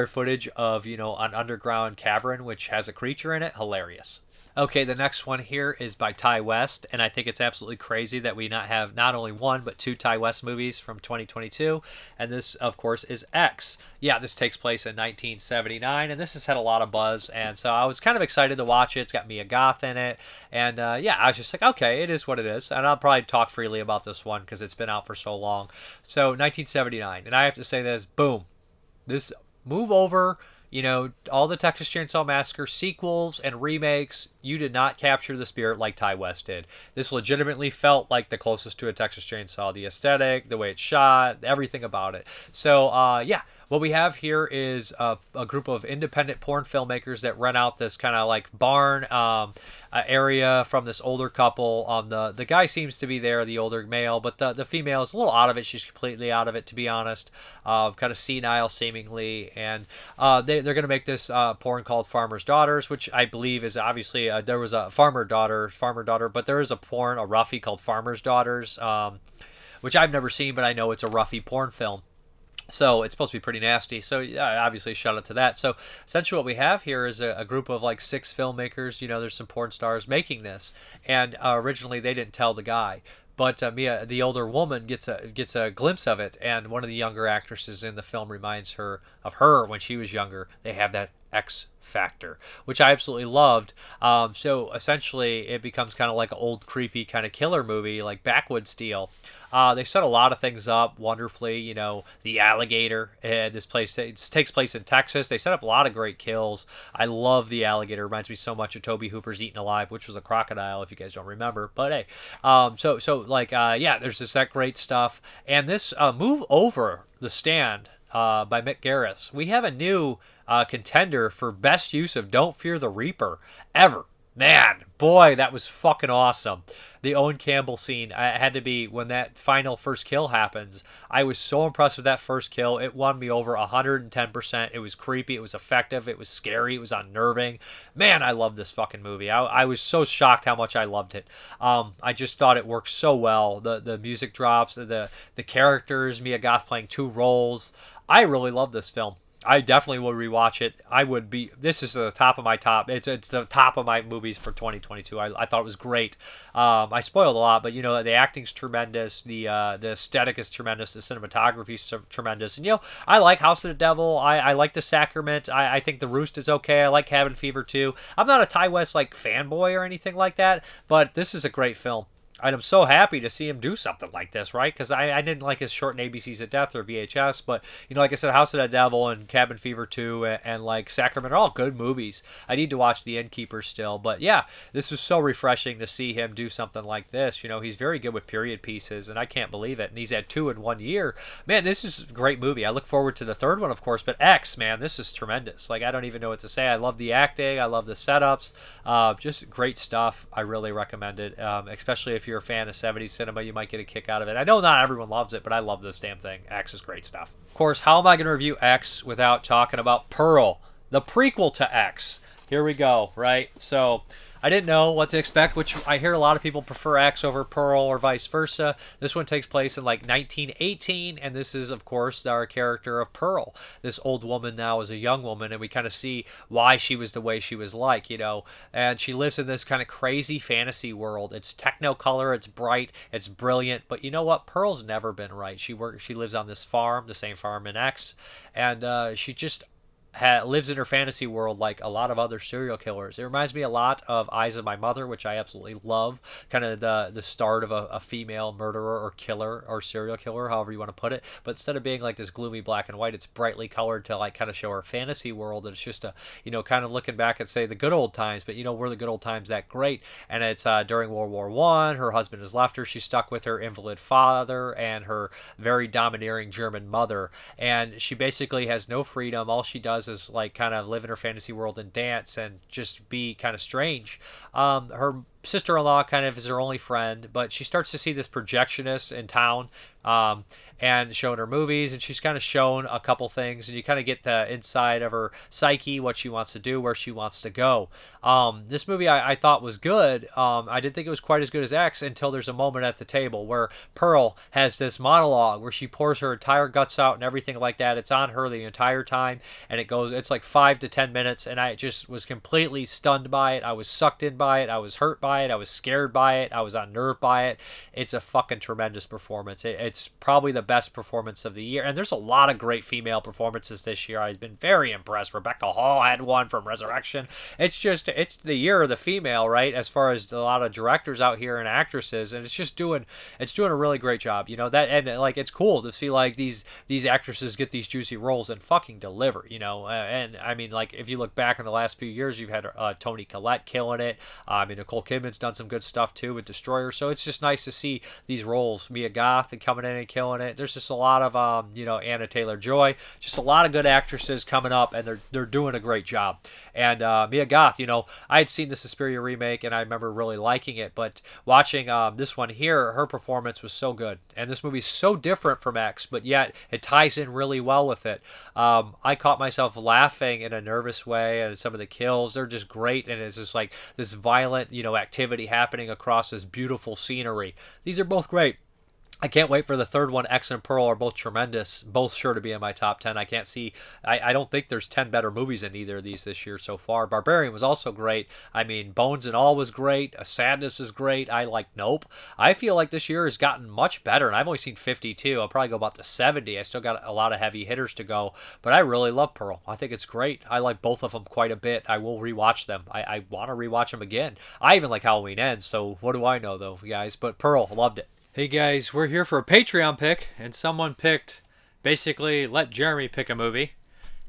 footage of, you know, an underground cavern which has a creature in it. Hilarious. Okay, the next one here is by Ty West, and I think it's absolutely crazy that we not have not only one but two Ty West movies from 2022, and this, of course, is X. Yeah, this takes place in 1979, and this has had a lot of buzz, and so I was kind of excited to watch it. It's got Mia Goth in it, and yeah, I was just like, okay, it is what it is, and I'll probably talk freely about this one because it's been out for so long. So, 1979, and I have to say this, boom, this move over. You know, all the Texas Chainsaw Massacre sequels and remakes, you did not capture the spirit like Ty West did. This legitimately felt like the closest to a Texas Chainsaw. The aesthetic, the way it's shot, everything about it. So, yeah, what we have here is a group of independent porn filmmakers that rent out this kind of like barn area from this older couple. The guy seems to be there, the older male, but the female is a little out of it. She's completely out of it, to be honest. Kind of senile, seemingly, and they're going to make this porn called Farmer's Daughters, which I believe is obviously there was a farmer daughter, but there is a porn, a roughie called Farmer's Daughters, which I've never seen, but I know it's a roughie porn film. So it's supposed to be pretty nasty. So yeah, obviously shout out to that. So essentially what we have here is a group of like 6 filmmakers. You know, there's some porn stars making this. And originally they didn't tell the guy. But Mia, the older woman, gets a glimpse of it. And one of the younger actresses in the film reminds her of her when she was younger. They have that X factor, which I absolutely loved. So essentially it becomes kind of like an old creepy kind of killer movie, like backwoods style. They set a lot of things up wonderfully. You know, the alligator. This place, it takes place in Texas. They set up a lot of great kills. I love the alligator. It reminds me so much of Tobe Hooper's Eaten Alive, which was a crocodile, if you guys don't remember. But hey, yeah, there's just that great stuff. And this move over The Stand by Mick Garris. We have a new contender for best use of Don't Fear the Reaper ever. Man, boy, that was fucking awesome. The Owen Campbell scene, I had to be, when that final first kill happens, I was so impressed with that first kill. It won me over 110%. It was creepy, it was effective, it was scary, it was unnerving. Man, I love this fucking movie. I was so shocked how much I loved it. I just thought it worked so well. The music drops, the characters, Mia Goth playing 2 roles. I really love this film. I definitely would rewatch it. I would be. This is the top of my top. It's the top of my movies for 2022. I thought it was great. I spoiled a lot, but you know the acting's tremendous. The aesthetic is tremendous. The cinematography's tremendous. And you know I like House of the Devil. I like The Sacrament. I think The Roost is okay. I like Cabin Fever too. I'm not a Ty West like fanboy or anything like that, but this is a great film. And I'm so happy to see him do something like this, right? Because I didn't like his short ABCs of Death or VHS, but, you know, like I said, House of the Devil and Cabin Fever 2 and like Sacrament are all good movies. I need to watch The Innkeeper still, but yeah, this was so refreshing to see him do something like this. You know, he's very good with period pieces, and I can't believe it. And he's had 2 in 1 year. Man, this is a great movie. I look forward to the third one, of course, but X, man, this is tremendous. Like, I don't even know what to say. I love the acting. I love the setups. Just great stuff. I really recommend it, especially if you're a fan of 70s cinema, you might get a kick out of it. I know not everyone loves it, but I love this damn thing. X is great stuff. Of course, how am I going to review X without talking about Pearl, the prequel to X? Here we go, right? So, I didn't know what to expect, which I hear a lot of people prefer X over Pearl or vice versa. This one takes place in like 1918, and this is, of course, our character of Pearl. This old woman now is a young woman, and we kind of see why she was the way she was like, you know. And she lives in this kind of crazy fantasy world. It's technicolor, it's bright, it's brilliant, but you know what? Pearl's never been right. She lives on this farm, the same farm in X, and she just lives in her fantasy world like a lot of other serial killers. It reminds me a lot of Eyes of My Mother, which I absolutely love. Kind of the start of a female murderer or killer or serial killer, however you want to put it. But instead of being like this gloomy black and white, it's brightly colored to like kind of show her fantasy world. And it's just a, you know, kind of looking back and say the good old times, but you know, were the good old times that great? And it's during World War One. Her husband has left her. She's stuck with her invalid father and her very domineering German mother. And she basically has no freedom. All she does is like kind of live in her fantasy world and dance and just be kind of strange. Her sister-in-law kind of is her only friend, but she starts to see this projectionist in town, and showing her movies, and she's kind of shown a couple things, and you kind of get the inside of her psyche, what she wants to do, where she wants to go. This movie I thought was good. I didn't think it was quite as good as X until there's a moment at the table where Pearl has this monologue where she pours her entire guts out and everything like that. It's on her the entire time, and it's like 5 to 10 minutes, and I just was completely stunned by it. I was sucked in by it. I was hurt by it. I was scared by it. I was unnerved by it. It's a fucking tremendous performance. It's probably the best performance of the year, and there's a lot of great female performances this year. I've been very impressed. Rebecca Hall had one from Resurrection. It's the year of the female, right, as far as a lot of directors out here and actresses, and it's doing a really great job, you know. That, and like it's cool to see like these actresses get these juicy roles and fucking deliver, you know. And I mean, like if you look back in the last few years, you've had Toni Collette killing it. I mean, Nicole Kidman's done some good stuff too with Destroyer, so it's just nice to see these roles. Mia Goth coming in and killing it. There's just a lot of you know, Anna Taylor-Joy, just a lot of good actresses coming up, and they're doing a great job. And Mia Goth, you know, I had seen the Suspiria remake and I remember really liking it, but watching this one here, her performance was so good, and this movie's so different from X, but yet it ties in really well with it. I caught myself laughing in a nervous way, and some of the kills, they're just great, and it's just like this violent, you know, activity happening across this beautiful scenery. These are both great. I can't wait for the third one. X and Pearl are both tremendous, both sure to be in my top 10. I don't think there's 10 better movies than either of these this year so far. Barbarian was also great. I mean, Bones and All was great. Sadness is great. I like Nope. I feel like this year has gotten much better, and I've only seen 52. I'll probably go about to 70. I still got a lot of heavy hitters to go, but I really love Pearl. I think it's great. I like both of them quite a bit. I will rewatch them. I want to rewatch them again. I even like Halloween Ends, so what do I know, though, guys? But Pearl, loved it. Hey guys, we're here for a Patreon pick, and someone picked, basically let Jeremy pick a movie.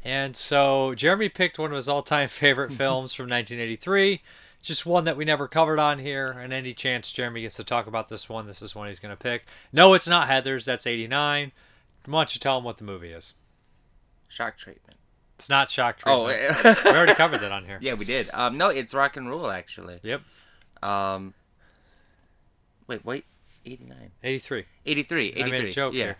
And so Jeremy picked one of his all-time favorite films from 1983, just one that we never covered on here, and any chance Jeremy gets to talk about this one, this is one he's going to pick. No, it's not Heathers, that's 89. Why don't you tell him what the movie is? Shock Treatment. It's not Shock Treatment. Oh, we already covered that on here. Yeah, we did. No, it's Rock and Roll, actually. Yep. Wait. 89. 83. 83. I made a joke here.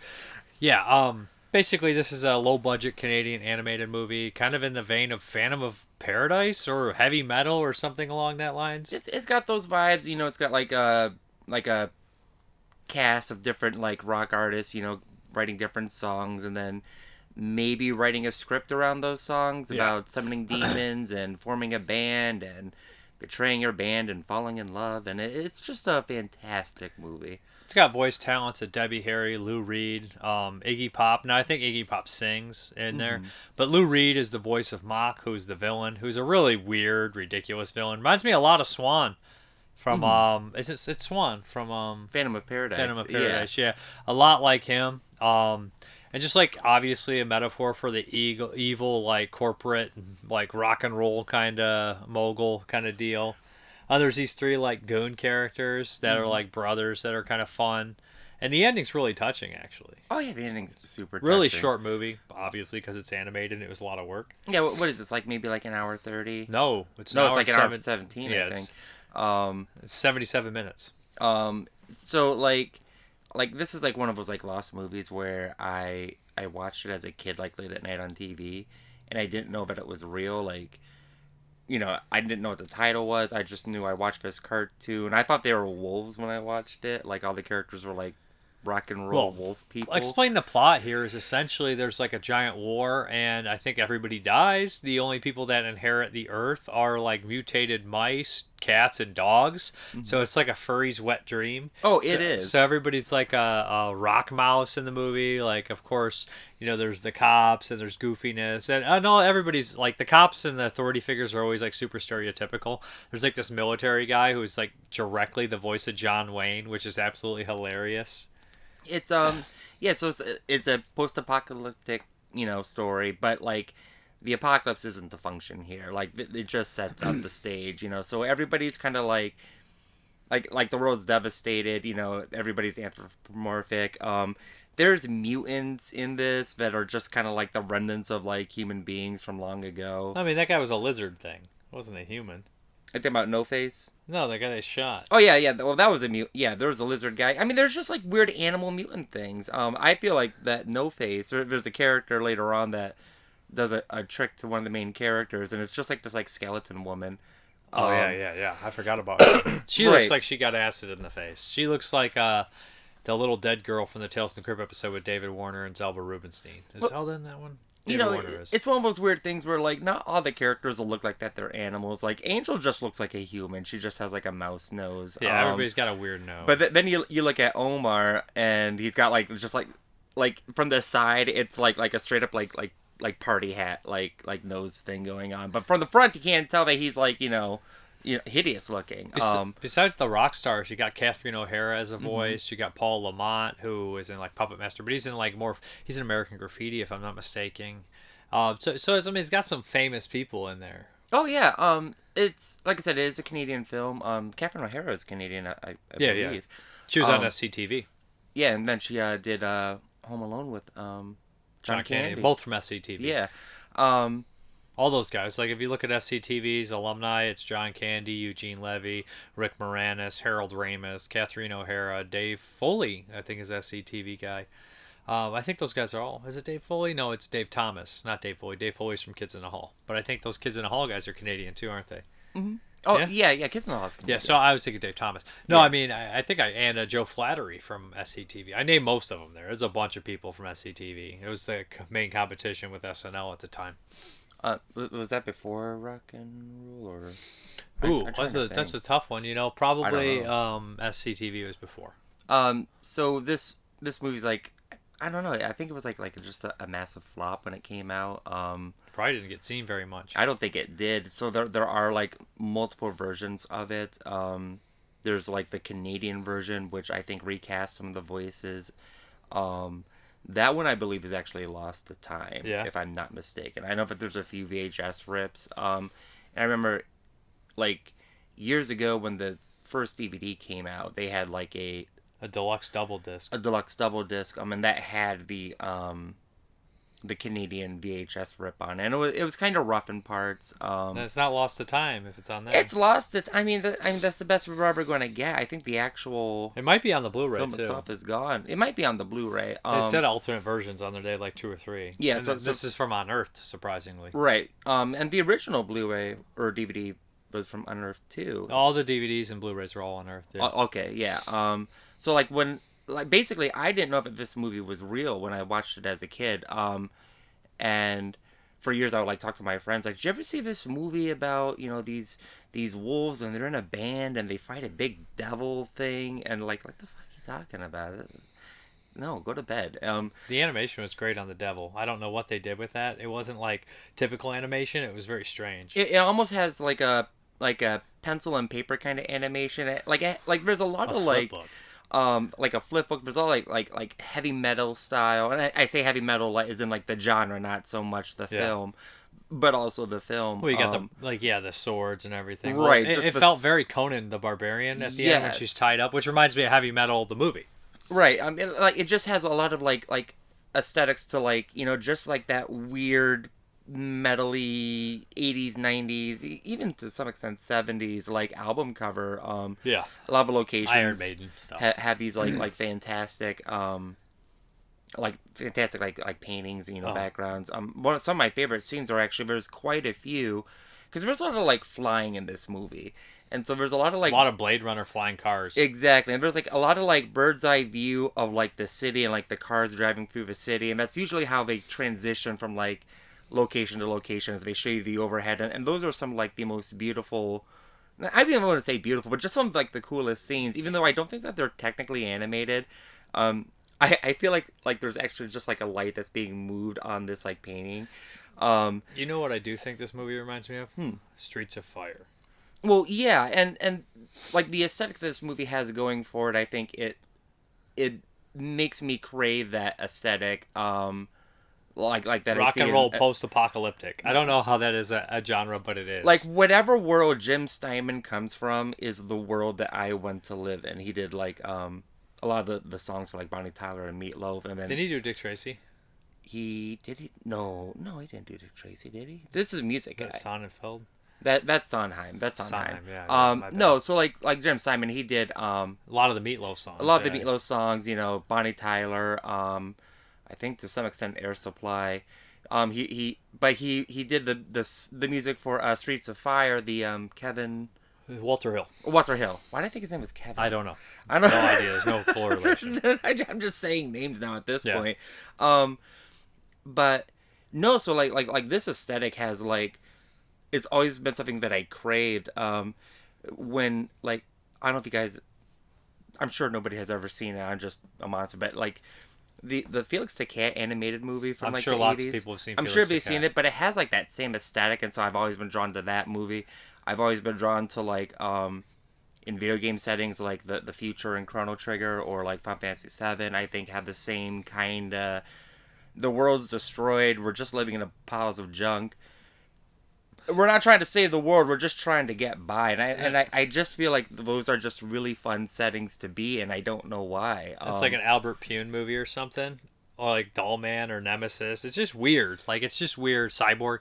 Yeah, basically this is a low-budget Canadian animated movie, kind of in the vein of Phantom of Paradise or Heavy Metal or something along that lines. It's got those vibes, you know. It's got like a cast of different like rock artists, you know, writing different songs, and then maybe writing a script around those songs about summoning demons and forming a band and betraying your band and falling in love, and it's just a fantastic movie. It's got voice talents of Debbie Harry, Lou Reed, Iggy Pop. Now I think Iggy Pop sings in there, but Lou Reed is the voice of Mock, who's the villain, who's a really weird, ridiculous villain. Reminds me a lot of Swan from it's Swan from Phantom of Paradise. Phantom of Paradise, yeah. A lot like him. And just like obviously a metaphor for the evil like corporate like rock and roll kind of mogul kind of deal. There's these three like goon characters that are like brothers that are kind of fun, and the ending's really touching actually. Oh yeah, the ending's super touching. Really short movie, obviously because it's animated and it was a lot of work. Yeah, what is this, like maybe like an hour 30? No, it's like an hour 17. Yeah, I think. It's 77 minutes. So like this is like one of those like lost movies where I watched it as a kid like late at night on TV, and I didn't know that it was real. Like I didn't know what the title was. I just knew I watched this cartoon. I thought they were wolves when I watched it. Like all the characters were like rock and roll Well, wolf people. explain the plot here is essentially there's like a giant war and I think everybody dies. The only people that inherit the earth are like mutated mice, cats, and dogs. So it's like a furry's wet dream. Oh, so, it is. So everybody's like a rock mouse in the movie. Like, of course, there's the cops and there's goofiness. And all everybody's like the cops and the authority figures are always like super stereotypical. There's like this military guy who's like directly the voice of John Wayne, which is absolutely hilarious. It's yeah, so it's a post-apocalyptic story, but like the apocalypse isn't the function here. Like it just sets up the stage, so everybody's kind of like the world's devastated, everybody's anthropomorphic. There's mutants in this that are just kind of like the remnants of like human beings from long ago. I mean, that guy was a lizard thing. It wasn't a human. I think about No Face. No, the guy they shot. Oh yeah. Well, that was a mute. Yeah, there was a lizard guy. I mean, there's just like weird animal mutant things. I feel like that No Face, or there's a character later on that does a trick to one of the main characters, and it's just like this like skeleton woman. Oh yeah. I forgot about her. She looks like she got acid in the face. She looks like the little dead girl from the Tales from the Crypt episode with David Warner and Zelda Rubinstein. Is Zelda in that one? It's one of those weird things where like not all the characters will look like that they're animals. Like Angel just looks like a human. She just has like a mouse nose. Yeah, everybody's got a weird nose. But then you look at Omar and he's got like just like from the side it's like a straight up like party hat like nose thing going on. But from the front you can't tell that he's like hideous looking. Besides the rock stars, you got Catherine O'Hara as a voice. You got Paul Lamont, who is in like Puppet Master, but he's in like he's in American Graffiti, if I'm not mistaken. So I mean, he's got some famous people in there. Oh yeah. It's like I said, it is a Canadian film. Catherine O'Hara is Canadian, I believe. Yeah. She was on SCTV. Yeah, and then she did Home Alone with John Candy, both from SCTV. Yeah. All those guys. Like, if you look at SCTV's alumni, it's John Candy, Eugene Levy, Rick Moranis, Harold Ramis, Catherine O'Hara, Dave Foley, I think is SCTV guy. I think those guys are all... Is it Dave Foley? No, it's Dave Thomas, not Dave Foley. Dave Foley's from Kids in the Hall. But I think those Kids in the Hall guys are Canadian too, aren't they? Mm-hmm. Oh, yeah, Kids in the Hall is Canadian. Yeah, so I was thinking Dave Thomas. No, yeah. I mean, I think and Joe Flattery from SCTV. I named most of them there. There's a bunch of people from SCTV. It was the main competition with SNL at the time. Was that before Rock and Roll or? Ooh, that's a tough one. Probably SCTV was before. So this movie's like, I don't know. I think it was like just a massive flop when it came out. Probably didn't get seen very much. I don't think it did. So there are like multiple versions of it. There's like the Canadian version, which I think recasts some of the voices. That one I believe is actually lost to time, if I'm not mistaken. I know that there's a few VHS rips. And I remember, like, years ago when the first DVD came out, they had like a deluxe double disc. And that had the Canadian VHS rip on it. And it was kind of rough in parts. And it's not lost to time if it's on there. It's lost it. I mean, that's the best we're ever going to get. I think the actual... It might be on the Blu-ray, film too. itself is gone. It might be on the Blu-ray. They said alternate versions on there. They had like 2 or 3. Yeah, and this is from Unearthed, surprisingly. Right. And the original Blu-ray or DVD was from Unearthed, too. All the DVDs and Blu-rays were all Unearthed, yeah. Okay, yeah. So, like, basically, I didn't know if this movie was real when I watched it as a kid. And for years I would like talk to my friends like, did you ever see this movie about these wolves and they're in a band and they fight a big devil thing and like what the fuck are you talking about? No, go to bed. The animation was great on the devil. I don't know what they did with that. It wasn't like typical animation. It was very strange. It almost has like a pencil and paper kind of animation. Like there's a lot of like book. Like a flip book. There's all like heavy metal style, and I say heavy metal is in like the genre, not so much the film, but also the film. Well, you got the swords and everything. Right. Well, it felt very Conan the Barbarian at the end when she's tied up, which reminds me of Heavy Metal, the movie. Right. It just has a lot of like aesthetics to just like that weird metally 80s 90s even to some extent 70s like album cover. A lot of locations, Iron Maiden stuff, have these like fantastic paintings, backgrounds. Some of my favorite scenes are actually, there's quite a few because there's a lot of like flying in this movie, and so there's a lot of like a lot of Blade Runner flying cars. exactly, and there's like a lot of like bird's eye view of like the city and like the cars driving through the city, and that's usually how they transition from like location to location as they show you the overhead, and those are some like the most beautiful. I don't even want to say beautiful, but just some of like the coolest scenes. Even though I don't think that they're technically animated, I feel like there's actually just like a light that's being moved on this like painting. You know what I do think this movie reminds me of? Streets of Fire. Well, yeah, and like the aesthetic this movie has going for it, I think it makes me crave that aesthetic. Like that Rock I see and roll in, post-apocalyptic. I don't know how that is a genre, but it is. like whatever world Jim Steinman comes from is the world that I want to live in. He did like a lot of the songs for like Bonnie Tyler and Meatloaf, and then Did he do Dick Tracy? he no he didn't do Dick Tracy, did he? This is a music guy. Sonnenfeld? That's Sondheim. That's Sondheim. Yeah, my bad. No, so like Jim Steinman, he did A lot of the Meatloaf songs. a lot of the Meatloaf songs, you know, Bonnie Tyler, I think to some extent Air Supply. He did the music for Streets of Fire, the Kevin Walter Hill. Walter Hill. Why did I think his name was Kevin? I don't know. I don't No idea. There's no correlation. I'm just saying names now at this Yeah. point. But no, so like this aesthetic has like it's always been something that I craved. When like I don't know if you guys, I'm sure nobody has ever seen it. I'm just a monster, but like the Felix the Cat animated movie from I'm like sure the lots 80s. of people have seen I'm Felix sure the they've seen Cat. it, but it has like that same aesthetic, and so I've always been drawn to that movie. I've always been drawn to like in video game settings like the Future and Chrono Trigger or like Final Fantasy VII. I think have the same kind of the world's destroyed. We're just living in a piles of junk. We're not trying to save the world. We're just trying to get by, and I just feel like those are just really fun settings to be in. I don't know why. It's like an Albert Pune movie or something, or like Doll Man or Nemesis. It's just weird. Like it's just weird. Cyborg.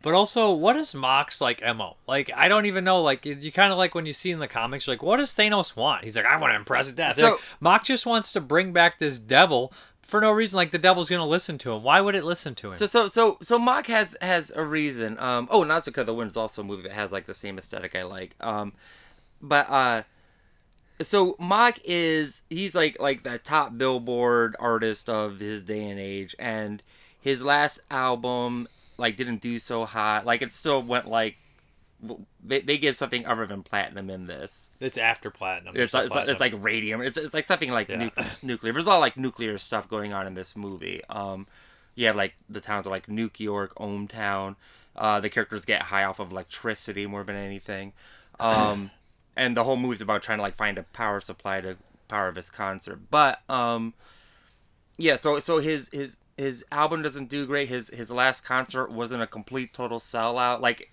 But also, what is Mock's like MO? Like I don't even know. Like you kind of like when you see in the comics, you're like, what does Thanos want? He's like, I want to impress death. So- Like, Mock just wants to bring back this devil for no reason. Like the devil's gonna listen to him. Why would it listen to him? So Mock has a reason. Nausicaa the Wind is also a movie that has like the same aesthetic I like. So Mock he's like the top Billboard artist of his day and age, and his last album like didn't do so hot. Like it still went like they give something other than platinum in this. It's after platinum. It's like radium. It's like something like nuclear. There's a lot of like nuclear stuff going on in this movie. You have like the towns of like Nuke York, ohmTown. The characters get high off of electricity more than anything. And the whole movie's about trying to like find a power supply to power this concert. But yeah, so his album doesn't do great. His last concert wasn't a complete total sellout. Like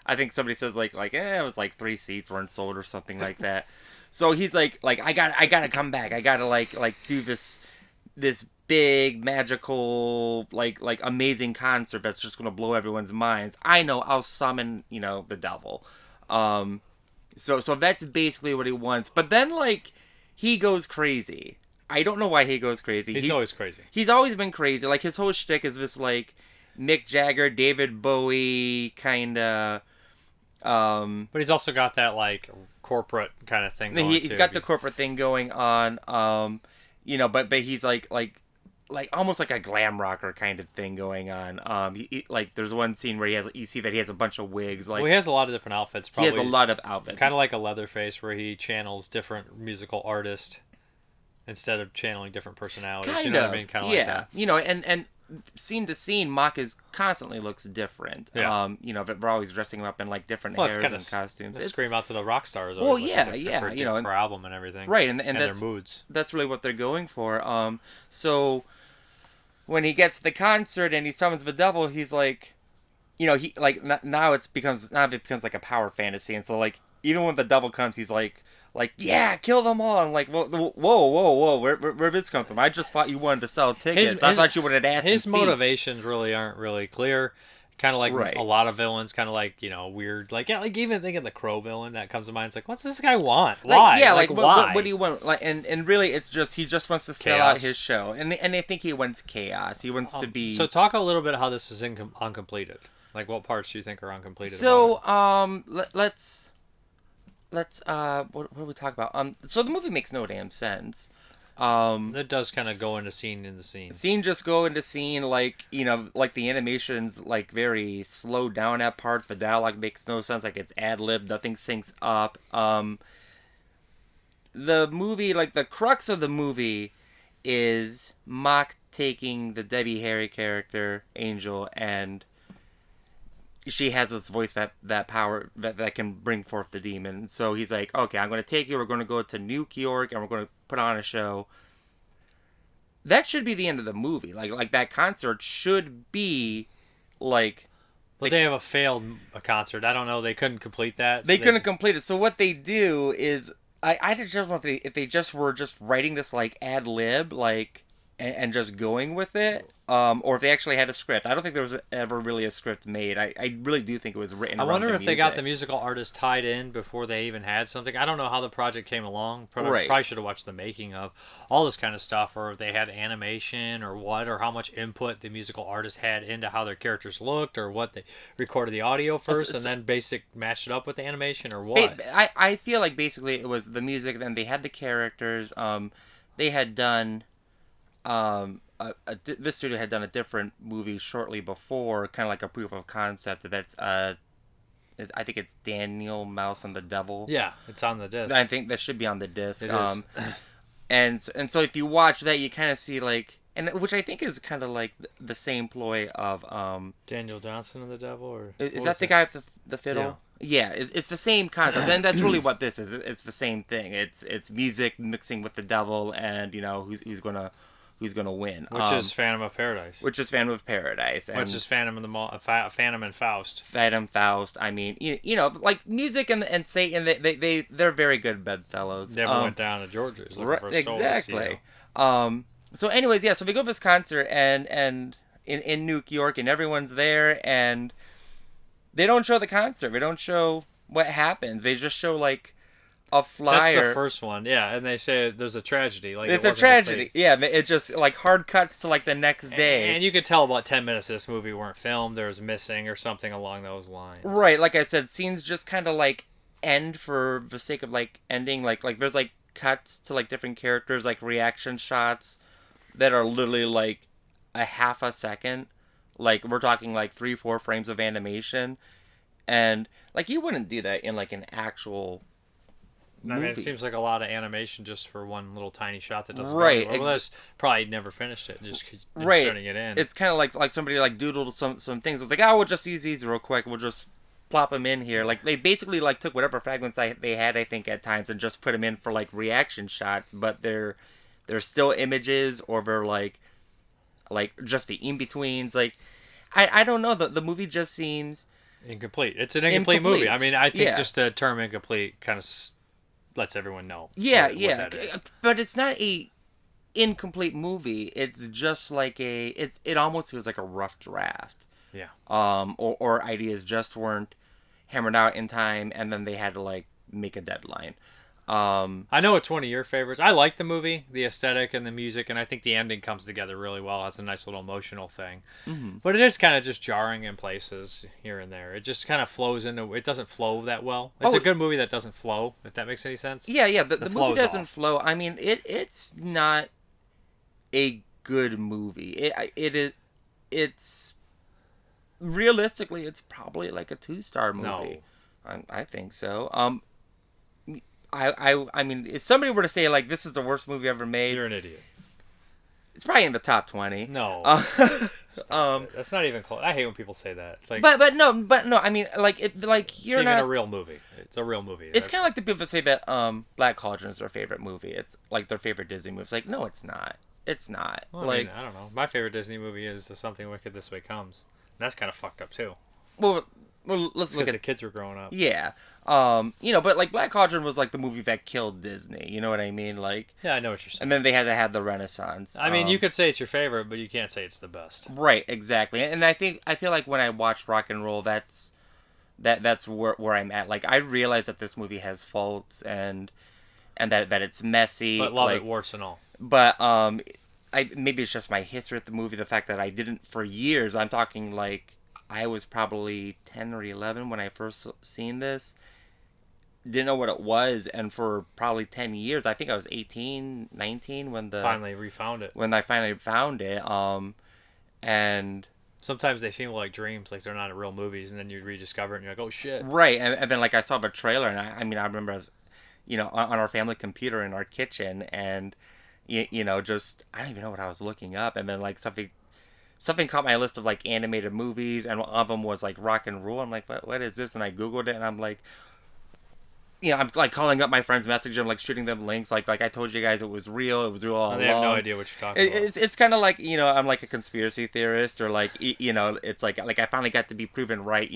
I think somebody says it was like 3 seats weren't sold or something like that. So he's like I gotta come back. I gotta like do this big magical like amazing concert that's just gonna blow everyone's minds. I know I'll summon the devil. So that's basically what he wants. But then like he goes crazy. I don't know why he goes crazy. He's always crazy. He's always been crazy. Like his whole shtick is this like Mick Jagger, David Bowie kind of. But he's also got that like corporate kind of thing. He's got the corporate thing going on. But he's like almost like a glam rocker kind of thing going on. Like there's one scene where you see that he has a bunch of wigs. Like he has a lot of different outfits. Probably, he has a lot of outfits. Kind of like a Leatherface, where he channels different musical artists instead of channeling different personalities. Kind you know of. what I mean? Kind of yeah. like that. And scene to scene, Mock is constantly looks different. Yeah. But we're always dressing him up in like different hairs and costumes. It's scream out to the rock stars. Well, always, yeah, for album and everything. Right, and their that's moods. That's really what they're going for. So when he gets to the concert and he summons the devil, he's like, he like now it becomes like a power fantasy, and so like even when the devil comes, he's like, yeah, kill them all. I'm like, whoa, where did this come from? I just thought you wanted to sell tickets. I thought you wanted to ask. His motivations really aren't really clear. Kind of like a lot of villains, kind of like weird. Like even thinking the Crow villain that comes to mind. It's like, what's this guy want? Why? Why? What do you want? Like, and really, it's just he just wants to sell out his show, and I think he wants chaos. He wants to be. So talk a little bit how this is uncompleted. Like, what parts do you think are uncompleted So, about let's what do we talk about? So the movie makes no damn sense. it? It does kind of go into scene in the scene. Scene just go into scene, like, like the animation's like very slowed down at parts. The dialogue makes no sense, like it's ad lib, nothing syncs up. The movie, like the crux of the movie, is Mock taking the Debbie Harry character Angel, and she has this voice that power that can bring forth the demon. So he's like, okay, I'm going to take you. We're going to go to New York and we're going to put on a show. That should be the end of the movie. Like that concert should be like. But they have a failed concert. I don't know. They couldn't complete that. They couldn't complete it. So what they do is, I just want if they just were just writing this like ad lib, like, and just going with it, or if they actually had a script. I don't think there was ever really a script made. I really do think it was written. I wonder around if the they got music. the musical artist tied in before they even had something. I don't know how the project came along. Right. Probably should have watched the making of all this kind of stuff, or if they had animation or what, or how much input the musical artist had into how their characters looked, or what they recorded the audio first and then matched it up with the animation, or what. I feel like basically it was the music. Then they had the characters. They had done. This studio had done a different movie shortly before, kind of like a proof of concept. That's I think it's Daniel Mouse and the Devil. Yeah, it's on the disc. I think that should be on the disc. It is. And so if you watch that, you kind of see like, and which I think is kind of like the same ploy of Daniel Johnson and the Devil, or is that the guy with the fiddle? Yeah, it's the same concept, and that's really what this is. It's the same thing. It's music mixing with the devil, and who's gonna win. Which is Phantom of Paradise. Which is Phantom of Paradise. And which is Phantom and Faust. Phantom Faust. I mean, like music and Satan. They're very good bedfellows. Never went down to Georgia's looking for a soul exactly. So, anyways, yeah. So we go to this concert and in New York, and everyone's there, and they don't show the concert. They don't show what happens. They just show like a flyer. That's the first one, yeah. And they say there's a tragedy. Like it's a tragedy. Yeah, it just like hard cuts to like the next day. And you could tell about 10 minutes of this movie weren't filmed. There was missing or something along those lines. Right, like I said, scenes just kind of like end for the sake of like ending. Like there's like cuts to like different characters, like reaction shots that are literally like a half a second. Like we're talking like 3-4 frames of animation, and like you wouldn't do that in like an actual movie. I mean, it seems like a lot of animation just for one little tiny shot that doesn't right. Well, that's probably never finished it, just right. inserting it in. It's kind of like somebody like doodled some things. It's like, we'll just use these real quick. We'll just plop them in here. Like they basically like took whatever fragments they had, I think, at times, and just put them in for like reaction shots. But they're still images, or they're like just the in betweens. Like I don't know. The movie just seems incomplete. It's an incomplete movie. I mean, I think just the term incomplete kind of lets everyone know. Yeah, what that is. But it's not a incomplete movie. It's just like it almost feels like a rough draft. Yeah. Or ideas just weren't hammered out in time, and then they had to like make a deadline. I know it's one of your favorites. I like the movie, the aesthetic and the music, and I think the ending comes together really well. It's a nice little emotional thing. Mm-hmm. But it is kind of just jarring in places here and there. It just kind of flows into... It doesn't flow that well. It's a good movie that doesn't flow, if that makes any sense. Yeah. The movie doesn't flow. I mean, it's not a good movie. It's... Realistically, it's probably like a 2-star movie. No. I think so. I mean, if somebody were to say like this is the worst movie ever made, you're an idiot. It's probably in the top 20. No, that's not even close. I hate when people say that. It's like, but no. I mean, like you're it's not even a real movie. It's a real movie. It's kind of like the people that say that Black Cauldron is their favorite movie. It's like their favorite Disney movie. It's like, no, it's not. It's not. Well, I mean, I don't know. My favorite Disney movie is Something Wicked This Way Comes. And that's kind of fucked up too. Well, let's look at the kids were growing up. Yeah. But like Black Cauldron was like the movie that killed Disney. You know what I mean? Like, yeah, I know what you're saying. And then they had to have the Renaissance. I mean, you could say it's your favorite, but you can't say it's the best. Right, exactly. And I feel like when I watch Rock and Roll, that's where I'm at. Like, I realize that this movie has faults and that it's messy, but love it warts and all. But maybe it's just my history with the movie. The fact that I didn't for years. I'm talking like I was probably 10 or 11 when I first seen this. Didn't know what it was, and for probably 10 years, I think I was 18, 19 Finally refound it. when I finally found it. And Sometimes they seem like dreams, like they're not real movies, and then you rediscover it and you're like, oh shit. right, and then like I saw the trailer, and I mean I remember, on our family computer in our kitchen, and just I don't even know what I was looking up, and then like something caught my list of like animated movies, and one of them was like Rock and Roll. I'm like, what is this? And I googled it, and I'm like, I'm like calling up my friends, messaging them, like shooting them links, like I told you guys it was real all along. They have no idea what you're talking about. It's kind of like I'm like a conspiracy theorist, or like it's like I finally got to be proven right.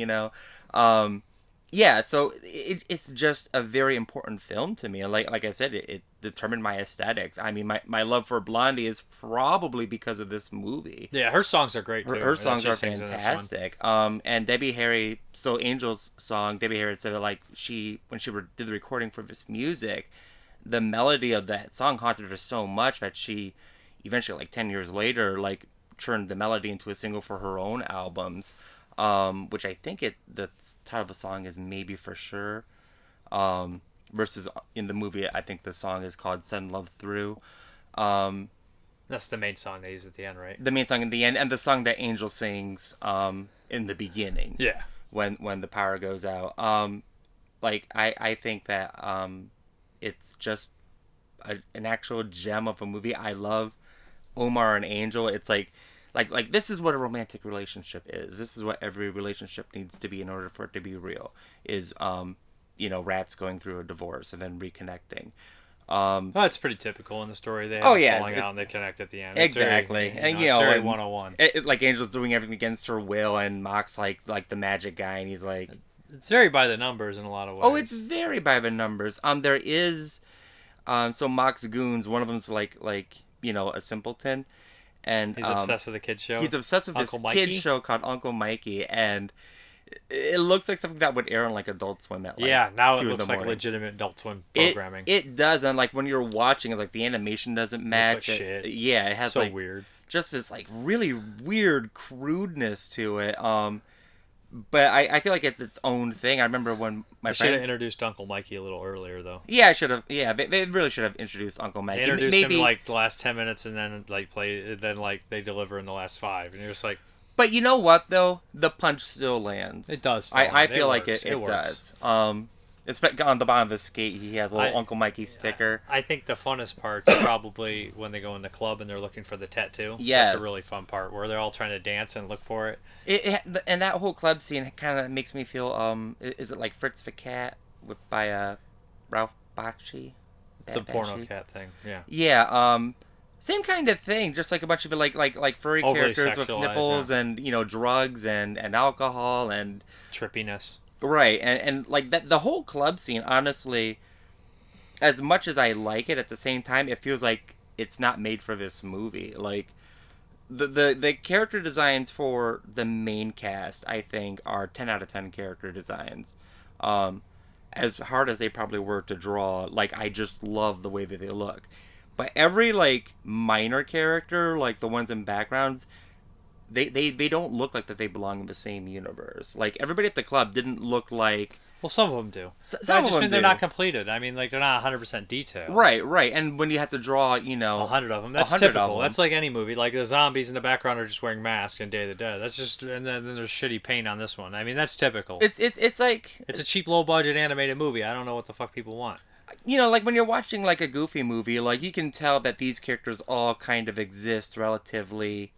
Yeah, so it's just a very important film to me. Like I said, it determined my aesthetics. I mean, my love for Blondie is probably because of this movie. Yeah, her songs are great too. Her songs are fantastic. And Debbie Harry, so Angel's song, Debbie Harry said that like when she did the recording for this music, the melody of that song haunted her so much that she eventually, like 10 years later, like turned the melody into a single for her own albums. Which I think the title of the song is Maybe for Sure. Versus in the movie, I think the song is called Send Love Through. That's the main song they use at the end, right? The main song in the end, and the song that Angel sings in the beginning. Yeah. When the power goes out. Like I think that it's just an actual gem of a movie. I love Omar and Angel. It's like this is what a romantic relationship is. This is what every relationship needs to be in order for it to be real. Is rats going through a divorce and then reconnecting. It's pretty typical in the story. They have falling out and they connect at the end. Exactly. It's very 101. Like Angel's doing everything against her will, and Mock's like the magic guy, and he's like, it's very by the numbers in a lot of ways. Oh, it's very by the numbers. There is, so Mock's goons. One of them's like a simpleton. And he's obsessed with a kid's show. He's obsessed with Uncle this Mikey? kid's show called Uncle Mikey, and it looks like something that would air on like Adult Swim at like now 2 it in looks the like morning. legitimate Adult Swim programming. It does, and like when you're watching it, like the animation doesn't match. Like shit. Yeah, it has so like weird. Just this like really weird crudeness to it. But I feel like it's its own thing. I remember when my should have introduced Uncle Mikey a little earlier, though. Yeah, I should have. Yeah, they really should have introduced Uncle Mikey. They introduced him like the last 10 minutes, and then they deliver in the last 5, and you're just like. But you know what though? The punch still lands. It does. I feel like it does. It's on the bottom of the skate. He has a little Uncle Mikey sticker. I think the funnest part's probably when they go in the club and they're looking for the tattoo. Yes. That's a really fun part where they're all trying to dance and look for it. And that whole club scene kind of makes me feel. Is it like Fritz the Cat by Ralph Bakshi? It's a porno cat thing. Yeah. Yeah. Same kind of thing. Just like a bunch of like furry overly characters with nipples and drugs and alcohol and trippiness. Right, and like that, the whole club scene, honestly, as much as I like it, at the same time, it feels like it's not made for this movie. Like, the character designs for the main cast, I think, are 10 out of 10 character designs. As hard as they probably were to draw, like, I just love the way that they look. But every, like, minor character, like the ones in backgrounds, they don't look like that they belong in the same universe. Like, everybody at the club didn't look like... Well, some of them do. Some of them they're not completed. I mean, like, they're not 100% detailed. Right. And when you have to draw, 100 of them, that's typical. That's like any movie. Like, the zombies in the background are just wearing masks in Day of the Dead. That's just... And then there's shitty paint on this one. I mean, that's typical. It's like... It's a cheap, low-budget animated movie. I don't know what the fuck people want. Like, when you're watching, like, a Goofy movie, like, you can tell that these characters all kind of exist relatively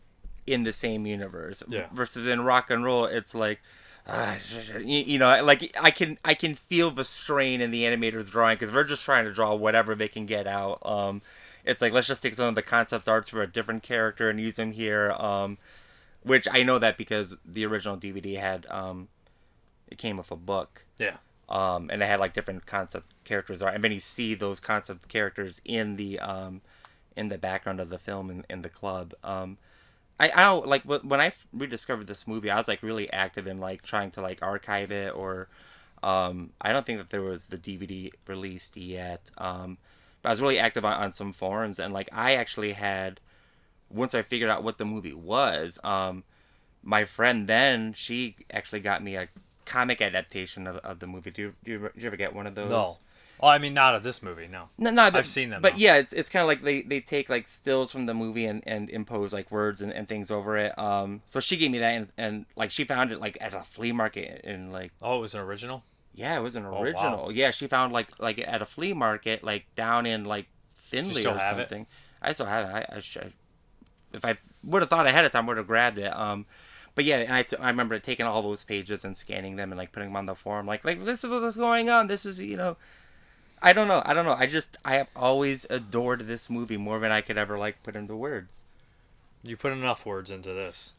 in the same universe. Yeah. Versus in Rock and Roll, it's like... like I can feel the strain in the animators drawing because they're just trying to draw whatever they can get out. It's like, let's just take some of the concept arts for a different character and use them here. Which I know that because the original DVD had it came with a book. Yeah. And it had like different concept characters art, and then you see those concept characters in the background of the film in the club. I don't like when I rediscovered this movie. I was like really active in like trying to like archive it, or I don't think that there was the DVD released yet. But I was really active on some forums, and like I actually had, once I figured out what the movie was, my friend then, she actually got me a comic adaptation of the movie. Did you ever get one of those? No. Oh, I mean, not of this movie. No. No, I've seen them but though. yeah, it's kind of like they take like stills from the movie and impose like words and things over it. So she gave me that and like she found it like at a flea market and like Oh, it was an original. yeah, it was an Oh wow. original. Yeah, she found like at a flea market like down in like Do you Finley still or have it? something. I still have it. If I would have thought ahead of time, would have grabbed it. But yeah, and I remember taking all those pages and scanning them and like putting them on the forum, like this is what's going on. This is I don't know. I don't know. I have always adored this movie more than I could ever like put into words. You put enough words into this.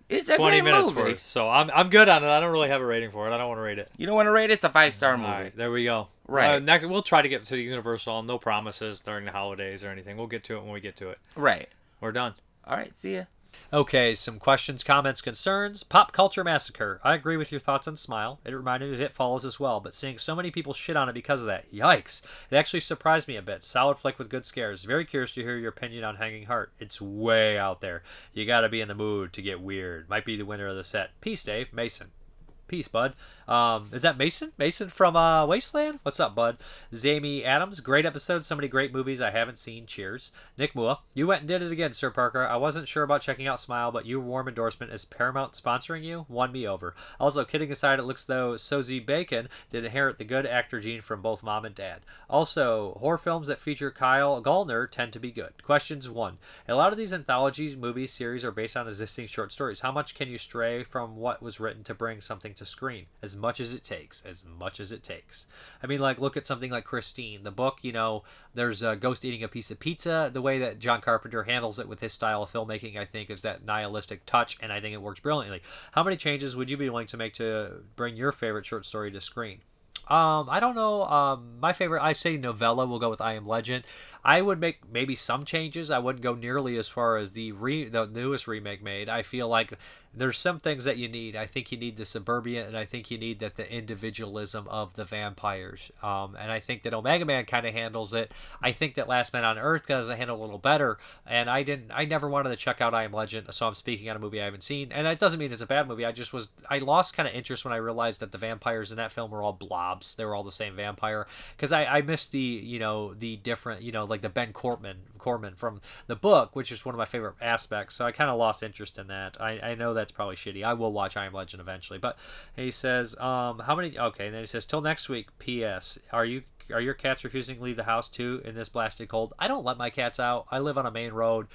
It's a 20 great minutes movie. worth. So I'm good on it. I don't really have a rating for it. I don't want to rate it. You don't want to rate it? It's a 5-star All movie. right, there we go. Right. Next, we'll try to get to the Universal. No promises during the holidays or anything. We'll get to it when we get to it. Right. We're done. All right. See ya. Okay, some questions, comments, concerns. Pop Culture Massacre. I agree with your thoughts on Smile. It reminded me of It Follows as well, but seeing so many people shit on it because of that, yikes. It actually surprised me a bit. Solid flick with good scares. Very curious to hear your opinion on Hanging Heart. It's way out there. You gotta be in the mood to get weird. Might be the winner of the set. Peace, Dave. Mason. Peace, bud. Is that Mason? Mason from Wasteland? What's up, bud? Zamie Adams, great episode. So many great movies I haven't seen. Cheers. Nick Mua, you went and did it again, Sir Parker. I wasn't sure about checking out Smile, but your warm endorsement is Paramount sponsoring you. Won me over. Also, kidding aside, it looks though Sosie Bacon did inherit the good actor gene from both mom and dad. Also, horror films that feature Kyle Gallner tend to be good. Questions 1. A lot of these anthologies, movies, series are based on existing short stories. How much can you stray from what was written to bring something to screen? As much as it takes. As much as it takes. I mean, like, look at something like Christine. The book, there's a ghost eating a piece of pizza. The way that John Carpenter handles it with his style of filmmaking, I think, is that nihilistic touch, and I think it works brilliantly. How many changes would you be willing to make to bring your favorite short story to screen? I don't know. My favorite, I say novella. We'll go with I Am Legend. I would make maybe some changes. I wouldn't go nearly as far as the newest remake made. I feel like there's some things that you need. I think you need the suburbia, and I think you need the individualism of the vampires. And I think that Omega Man kind of handles it. I think that Last Man on Earth does handle it a little better. And I never wanted to check out I Am Legend, so I'm speaking on a movie I haven't seen. And it doesn't mean it's a bad movie. I lost kind of interest when I realized that the vampires in that film were all blobs. They were all the same vampire. Because I missed the different, like the Ben Corman from the book, which is one of my favorite aspects. So I kind of lost interest in that. I know that's probably shitty. I will watch I Am Legend eventually. But he says, how many? Okay, and then he says, till next week. P.S. Are your cats refusing to leave the house too in this blasted cold? I don't let my cats out. I live on a main road.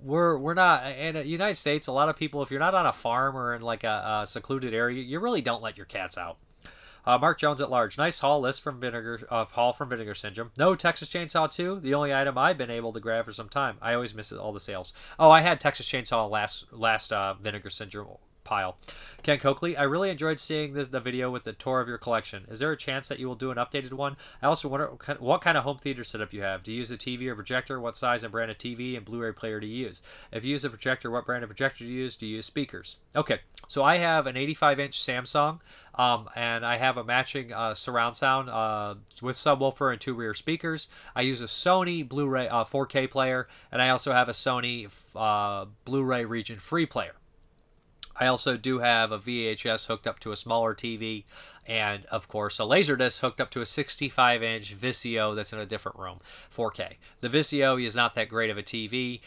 We're not in the United States. A lot of people, if you're not on a farm or in like a secluded area, you really don't let your cats out. Mark Jones at large. Nice haul list from Vinegar Syndrome. No Texas Chainsaw 2. The only item I've been able to grab for some time. I always miss all the sales. Oh, I had Texas Chainsaw last Vinegar Syndrome pile. Ken Coakley, I really enjoyed seeing the video with the tour of your collection. Is there a chance that you will do an updated one? I also wonder what kind of home theater setup you have. Do you use a TV or projector? What size and brand of TV and Blu-ray player do you use? If you use a projector, what brand of projector do you use? Do you use speakers? Okay, so I have an 85-inch Samsung, and I have a matching surround sound with subwoofer and 2 rear speakers. I use a Sony Blu-ray 4K player, and I also have a Sony Blu-ray region free player. I also do have a VHS hooked up to a smaller TV, and of course a Laserdisc hooked up to a 65-inch Vizio that's in a different room, 4K. The Vizio is not that great of a TV,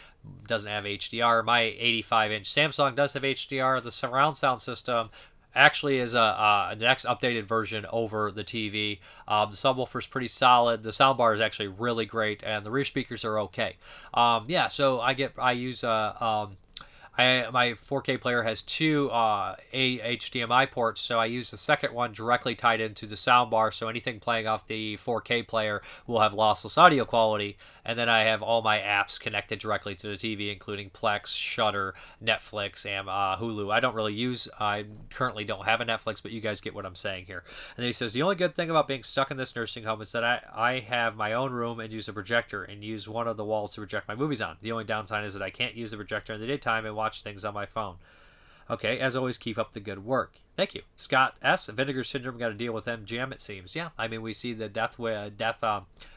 doesn't have HDR. My 85-inch Samsung does have HDR. The surround sound system actually is a next updated version over the TV. The subwoofer is pretty solid. The soundbar is actually really great, and the rear speakers are okay. So I use my 4K player has 2 HDMI ports, so I use the second one directly tied into the soundbar, so anything playing off the 4K player will have lossless audio quality. And then I have all my apps connected directly to the TV, including Plex, Shudder, Netflix, and Hulu. I currently don't have a Netflix, but you guys get what I'm saying here. And then he says, the only good thing about being stuck in this nursing home is that I have my own room and use a projector and use one of the walls to project my movies on. The only downside is that I can't use the projector in the daytime and watch things on my phone. Okay, as always, keep up the good work. Thank you. Scott S. Vinegar Syndrome got to deal with MGM, it seems. Yeah, I mean, we see the death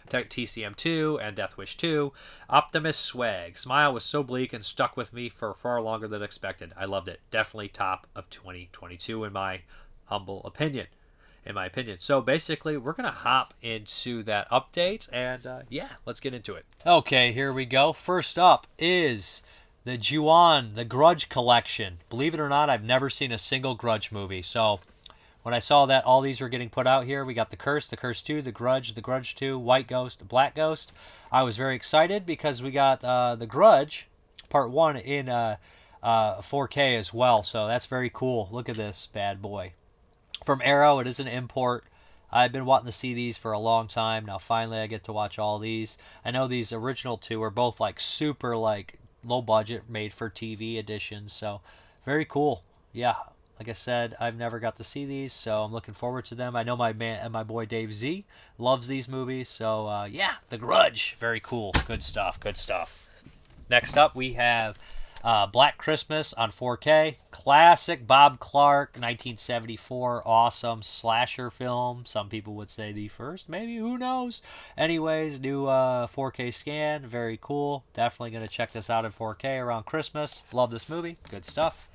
TCM 2 and Death Wish 2. Optimus Swag. Smile was so bleak and stuck with me for far longer than expected. I loved it. Definitely top of 2022 in my humble opinion. So basically, we're going to hop into that update, and yeah, let's get into it. Okay, here we go. First up is the Ju-On, the Grudge collection. Believe it or not, I've never seen a single Grudge movie. So when I saw that all these were getting put out here, we got The Curse 2, The Grudge 2, White Ghost, Black Ghost. I was very excited because we got The Grudge Part 1 in 4K as well. So that's very cool. Look at this bad boy. From Arrow, it is an import. I've been wanting to see these for a long time. Now finally I get to watch all these. I know these original two are both like super like low budget, made for TV editions. So very cool. Yeah, like I said, I've never got to see these, so I'm looking forward to them. I know my boy Dave Z loves these movies. So yeah, The Grudge. Very cool. Good stuff. Next up we have Black Christmas on 4K. Classic Bob Clark, 1974. Awesome slasher film. Some people would say the first, maybe. Who knows? Anyways, new 4K scan. Very cool. Definitely going to check this out in 4K around Christmas. Love this movie. Good stuff.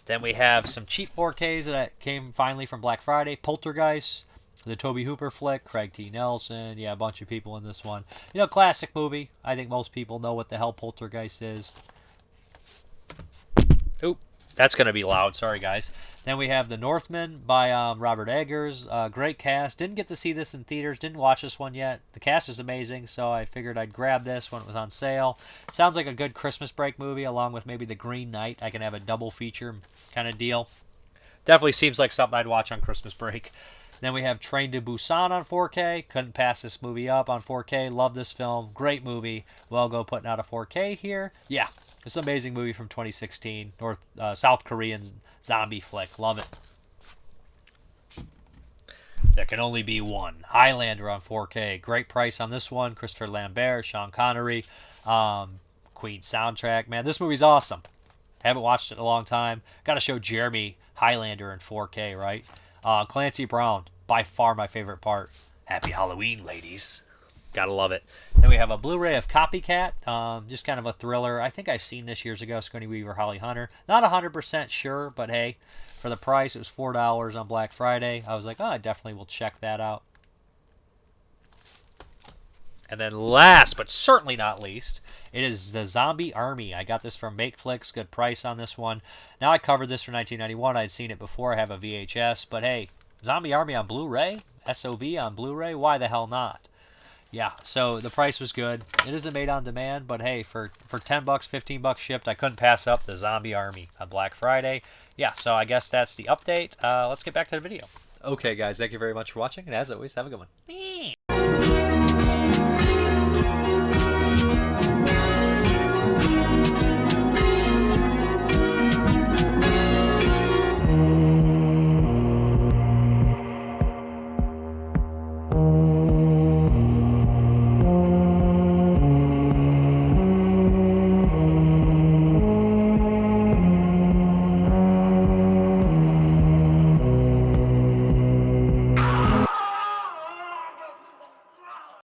Then we have some cheap 4Ks that came finally from Black Friday. Poltergeist, the Tobe Hooper flick, Craig T. Nelson. Yeah, a bunch of people in this one. You know, classic movie. I think most people know what the hell Poltergeist is. Oop, that's going to be loud. Sorry, guys. Then we have The Northman by Robert Eggers. Great cast. Didn't get to see this in theaters. Didn't watch this one yet. The cast is amazing, so I figured I'd grab this when it was on sale. Sounds like a good Christmas break movie, along with maybe The Green Knight. I can have a double feature kind of deal. Definitely seems like something I'd watch on Christmas break. Then we have Train to Busan on 4K. Couldn't pass this movie up on 4K. Love this film. Great movie. Well, go putting out a 4K here. Yeah. It's an amazing movie from 2016. South Korean zombie flick. Love it. There Can Only Be One. Highlander on 4K. Great price on this one. Christopher Lambert, Sean Connery. Queen soundtrack. Man, this movie's awesome. Haven't watched it in a long time. Got to show Jeremy Highlander in 4K, right? Clancy Brown. By far my favorite part. Happy Halloween, ladies. Gotta love it. Then we have a Blu-ray of Copycat, just kind of a thriller. I think I've seen this years ago, Scotty Weaver, Holly Hunter. Not 100% sure, but hey, for the price, it was $4 on Black Friday. I was like, oh, I definitely will check that out. And then last, but certainly not least, it is The Zombie Army. I got this from MakeFlix. Good price on this one. Now, I covered this for 1991. I'd seen it before. I have a VHS, but hey, Zombie Army on Blu-ray? SOV on Blu-ray? Why the hell not? Yeah, so the price was good. It isn't made on demand, but hey, for $10, $15 shipped, I couldn't pass up The Zombie Army on Black Friday. Yeah, so I guess that's the update. Let's get back to the video. Okay, guys, thank you very much for watching, and as always, have a good one.